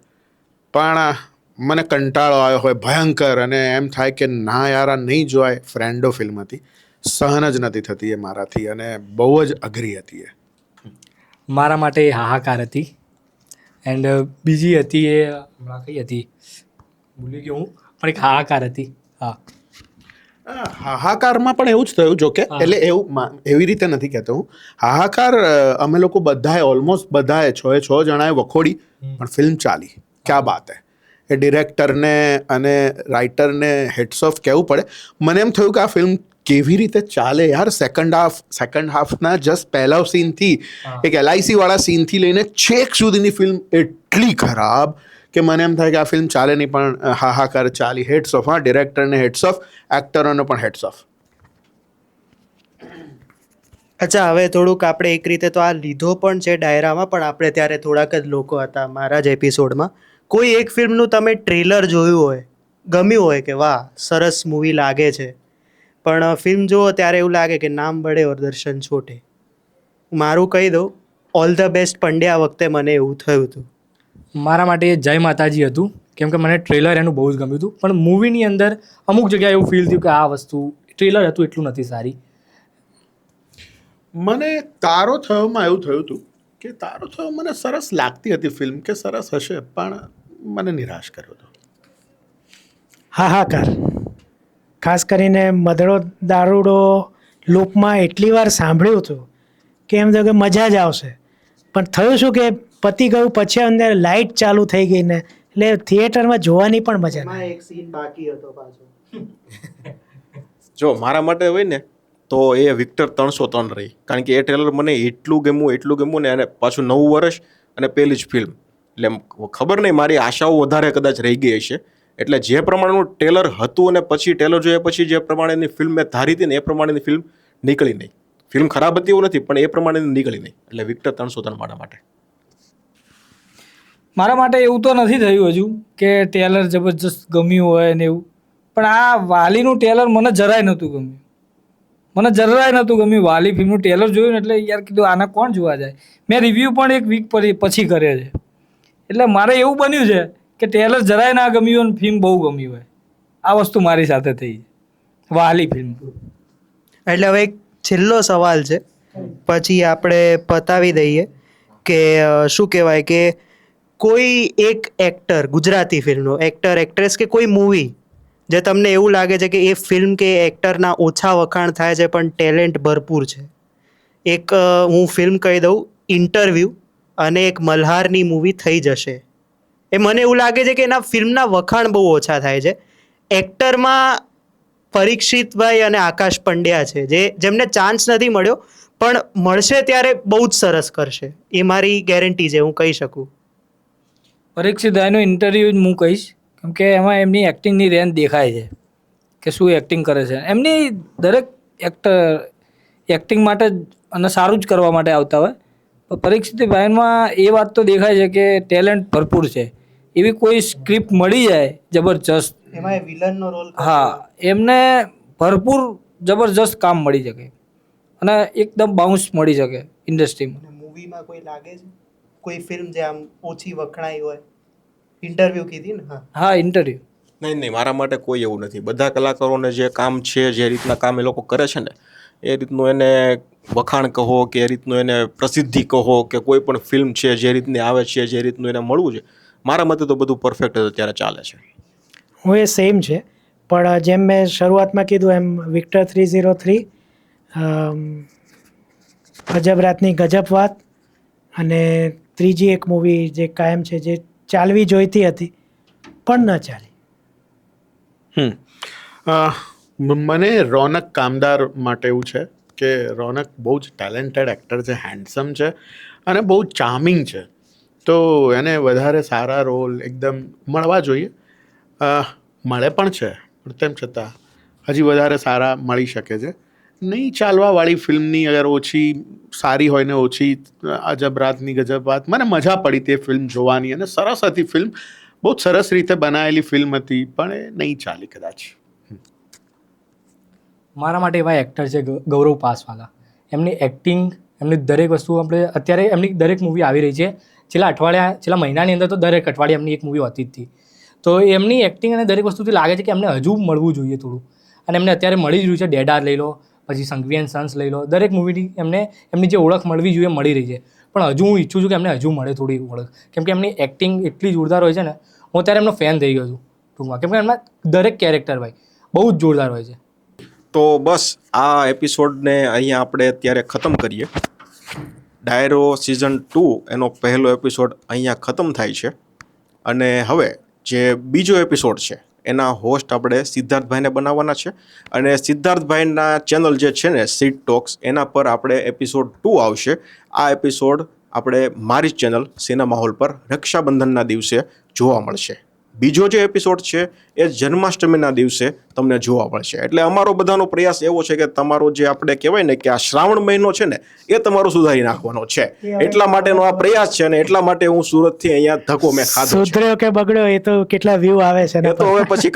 પણ મને કંટાળો આવ્યો હોય ભયંકર, અને એમ થાય કે ના યાર આ નહીં જોવાય. ફ્રેન્ડો ફિલ્મ હતી, સહન જ નથી થતી એ મારાથી, અને બહુ જ અઘરી હતી એ. મારા માટે હાહાકાર હતી. એન્ડ બીજી હતી એ હમણાં કઈ હતી ભૂલી ગયો હું, પણ એક હાહાકાર હતી. હા, હાહાકારમાં પણ એવું જ થયું, જો કે એટલે એવી રીતે નથી કહેતો હું. હાહાકાર અમે લોકો બધાએ, ઓલમોસ્ટ બધાએ 6 જણાએ વખોડી, પણ ફિલ્મ ચાલી. ક્યાં બાત હે. એ ડિરેક્ટરને અને રાઇટરને હેડ્સ ઓફ કહેવું પડે. મને એમ થયું કે આ ફિલ્મ કેવી રીતે ચાલે યાર. સેકન્ડ હાફના જસ્ટ પહેલા સીનથી, એક LIC વાળા સીનથી લઈને છેક સુધીની ફિલ્મ એટલી ખરાબ કે મને એમ થાય કે આ ફિલ્મ ચાલે નહીં, પણ હાહાકાર ચાલી. Heads of. હા, ડિરેક્ટરને હેડ્સ ઓફ, એક્ટરોને પણ હેડ્સ ઓફ. અચ્છા, હવે થોડુંક આપણે એક રીતે તો આ લીધો પણ છે ડાયરામાં, પણ આપણે ત્યારે થોડાક જ લોકો હતા મારા જ એપિસોડમાં. કોઈ એક ફિલ્મનું તમે ટ્રેલર જોયું હોય, ગમ્યું હોય કે વાહ સરસ મૂવી લાગે છે, પણ ફિલ્મ જુઓ ત્યારે એવું લાગે કે નામ બડે ઓર દર્શન છોટે. મારું કહી દઉં, ઓલ ધ બેસ્ટ પંડ્યા વખતે મને એવું થયું હતું. મારા માટે જય માતાજી હતું, કેમ કે મને ટ્રેલર એનું બહુ જ ગમ્યું હતું, પણ મૂવીની અંદર અમુક જગ્યાએ એવું ફીલ થયું કે આ વસ્તુ ટ્રેલર હતું એટલું નથી સારી. મને તારો થયોમાં એવું થયું હતું કે તારો થયો મને સરસ લાગતી હતી ફિલ્મ, કે સરસ હશે, પણ મને નિરાશ કર્યો હતો. હાહાકાર, ખાસ કરીને મધડો દારૂડો લૂપમાં એટલી વાર સાંભળ્યું હતું કે એમ થયું કે મજા જ આવશે, પણ થયું શું કે પતી ગયું, પછી અંદર લાઇટ ચાલુ થઈ ગઈ ને એટલે થિયેટરમાં જોવાની પણ મજા ના એક સીન બાકી હતો પાછો. જો મારા માટે હોય ને તો એ વિક્ટર 303 રહી, કારણ કે એ ટ્રેલર મને એટલું ગમ્યું ને, અને પાછું 9 વર્ષ અને પહેલી જ ફિલ્મ, એટલે ખબર નહીં મારી આશાઓ વધારે કદાચ રહી ગઈ હશે. એટલે જે પ્રમાણેનું ટ્રેલર હતું અને પછી ટ્રેલર જોયા પછી જે પ્રમાણેની ફિલ્મ મેં ધારી હતી ને એ પ્રમાણેની ફિલ્મ નીકળી નહીં. ફિલ્મ ખરાબ હતી એવું નથી, પણ એ પ્રમાણેની નીકળી નહીં. એટલે વિક્ટર 303 મારા માટે. મારા માટે એવું તો નથી થયું હજુ કે ટ્રેલર જબરજસ્ત ગમ્યું હોય ને એવું, પણ આ વાલીનું ટ્રેલર મને જરાય નહોતું ગમ્યું. વાલી ફિલ્મનું ટ્રેલર જોયું ને એટલે યાર કીધું આને કોણ જોવા જાય. મેં રિવ્યૂ પણ એક વીક પછી કર્યો છે. એટલે મારે એવું બન્યું છે કે ટ્રેલર જરાય ના ગમ્યું અને ફિલ્મ બહુ ગમ્યું હોય. આ વસ્તુ મારી સાથે થઈ વાલી ફિલ્મ. એટલે હવે એક છેલ્લો સવાલ છે, પછી આપણે પતાવી દઈએ કે શું કહેવાય કે કોઈ એક એક્ટર, ગુજરાતી ફિલ્મનો એક્ટર, એક્ટ્રેસ કે કોઈ મૂવી જે તમને એવું લાગે છે કે એ ફિલ્મ કે એક્ટરના ઓછા વખાણ થાય છે પણ ટેલેન્ટ ભરપૂર છે. એક હું ફિલ્મ કહી દઉં, ઇન્ટરવ્યૂ અને એક મલ્હારની મૂવી થઈ જશે. એ મને એવું લાગે છે કે એના ફિલ્મના વખાણ બહુ ઓછા થાય છે. એક્ટરમાં પરીક્ષિતભાઈ અને આકાશ પંડ્યા છે, જેમને ચાન્સ નથી મળ્યો, પણ મળશે ત્યારે બહુ જ સરસ કરશે. એ મારી ગેરંટી છે, હું કહી શકું. પરીક્ષિતભાઈનો ઇન્ટરવ્યૂ જ હું કહીશ, કેમ કે એમાં એમની એક્ટિંગની રેન્જ દેખાય છે કે શું એક્ટિંગ કરે છે. એમની દરેક એક્ટર એક્ટિંગ માટે અને સારું જ કરવા માટે આવતા હોય, તો પરીક્ષિતભાઈમાં એ વાત તો દેખાય છે કે ટેલેન્ટ ભરપૂર છે. એવી કોઈ સ્ક્રિપ્ટ મળી જાય જબરજસ્ત, એમાં વિલનનો રોલ, હા, એમને ભરપૂર જબરજસ્ત કામ મળી શકે અને એકદમ બાઉન્સ મળી શકે ઇન્ડસ્ટ્રીમાં. મૂવીમાં કોઈ લાગે છે કોઈ ફિલ્મ જે આમ ઓછી વખણાઈ હોય? ઇન્ટરવ્યૂ કીધી ને? હા, ઇન્ટરવ્યૂ. નહીં, મારા માટે કોઈ એવું નથી. બધા કલાકારોને જે કામ છે, જે રીતના કામ એ લોકો કરે છે ને, એ રીતનું એને વખાણ કહો કે એ રીતનું એને પ્રસિદ્ધિ કહો કે કોઈ પણ ફિલ્મ છે જે રીતની આવે છે, જે રીતનું એને મળવું છે, મારા મતે તો બધું પરફેક્ટ અત્યારે ચાલે છે. હું એ સેમ છે, પણ જેમ મેં શરૂઆતમાં કીધું એમ વિક્ટર 303, ગજબ રાતની ગજબ વાત, અને ત્રીજી એક મૂવી જે કાયમ છે, જે ચાલવી જોઈતી હતી પણ ન ચાલી. મને રોનક કામદાર માટે એવું છે કે રોનક બહુ જ ટેલેન્ટેડ એક્ટર છે, હેન્ડસમ છે અને બહુ ચાર્મિંગ છે. તો એને વધારે સારા રોલ એકદમ મળવા જોઈએ. મળે પણ છે, પણ તેમ છતાં હજી વધારે સારા મળી શકે છે. નહીં ચાલવાવાળી ફિલ્મની અગર ઓછી સારી હોય ને ઓછી અજબ રાતની ગજબ વાત, મને મજા પડી તે ફિલ્મ જોવાની અને સરસ હતી ફિલ્મ, બહુ જ સરસ રીતે બનાવેલી ફિલ્મ હતી, પણ એ નહીં ચાલી કદાચ. મારા માટે એવા એક્ટર છે ગૌરવ પાસવાલા. એમની એક્ટિંગ, એમની દરેક વસ્તુ, આપણે અત્યારે એમની દરેક મૂવી આવી રહી છે. છેલ્લા મહિનાની અંદર તો દરેક અઠવાડિયે એમની એક મૂવી હોતી જ હતી. તો એમની એક્ટિંગ અને દરેક વસ્તુથી લાગે છે કે એમને હજુ મળવું જોઈએ થોડું, અને એમને અત્યારે મળી જ રહ્યું છે. ડેડાર લઈ લો, પછી સંઘવી એન્ડ સન્સ લઈ લો, દરેક મૂવીથી એમની જે ઓળખ મળવી જોઈએ મળી રહી છે. પણ હજુ હું ઈચ્છું છું કે એમને હજુ મળે થોડી ઓળખ, કેમ કે એમની એક્ટિંગ એટલી જોરદાર હોય છે ને, હું અત્યારે એમનો ફેન થઈ ગયો છું ટૂંકમાં, કેમ કે એમના દરેક કેરેક્ટર ભાઈ બહુ જ જોરદાર હોય છે. તો બસ આ એપિસોડને અહીંયા આપણે અત્યારે ખતમ કરીએ. ડાયરો સિઝન 2 એનો પહેલો એપિસોડ અહીંયા ખતમ થાય છે, અને હવે જે બીજો એપિસોડ છે એના હોસ્ટ આપણે સિદ્ધાર્થભાઈને બનાવવાના છે, અને સિદ્ધાર્થભાઈના ચેનલ જે છે ને સીટ ટોક્સ, એના પર આપણે એપિસોડ 2 આવશે. આ એપિસોડ આપણે મારી જ ચેનલ સિનેમા હોલ પર રક્ષાબંધનના દિવસે જોવા મળશે. બીજો જે એપિસોડ છે એ જન્માષ્ટમીના દિવસે તમને જોવા મળશે. એટલે અમારો બધાનો પ્રયાસ એવો છે કે તમારો જે આપણે કહેવાય ને કે આ શ્રાવણ મહિનો છે ને એ તમારો સુધારી નાખવાનો છે. એટલા માટેનો આ પ્રયાસ છે, અને એટલા માટે હું સુરતથી અહીંયા ધક્કો મેં ખાધો છે. સુધર્યો કે બગડ્યો એ તો કેટલા વ્યૂ આવે છે એ તો હવે પછી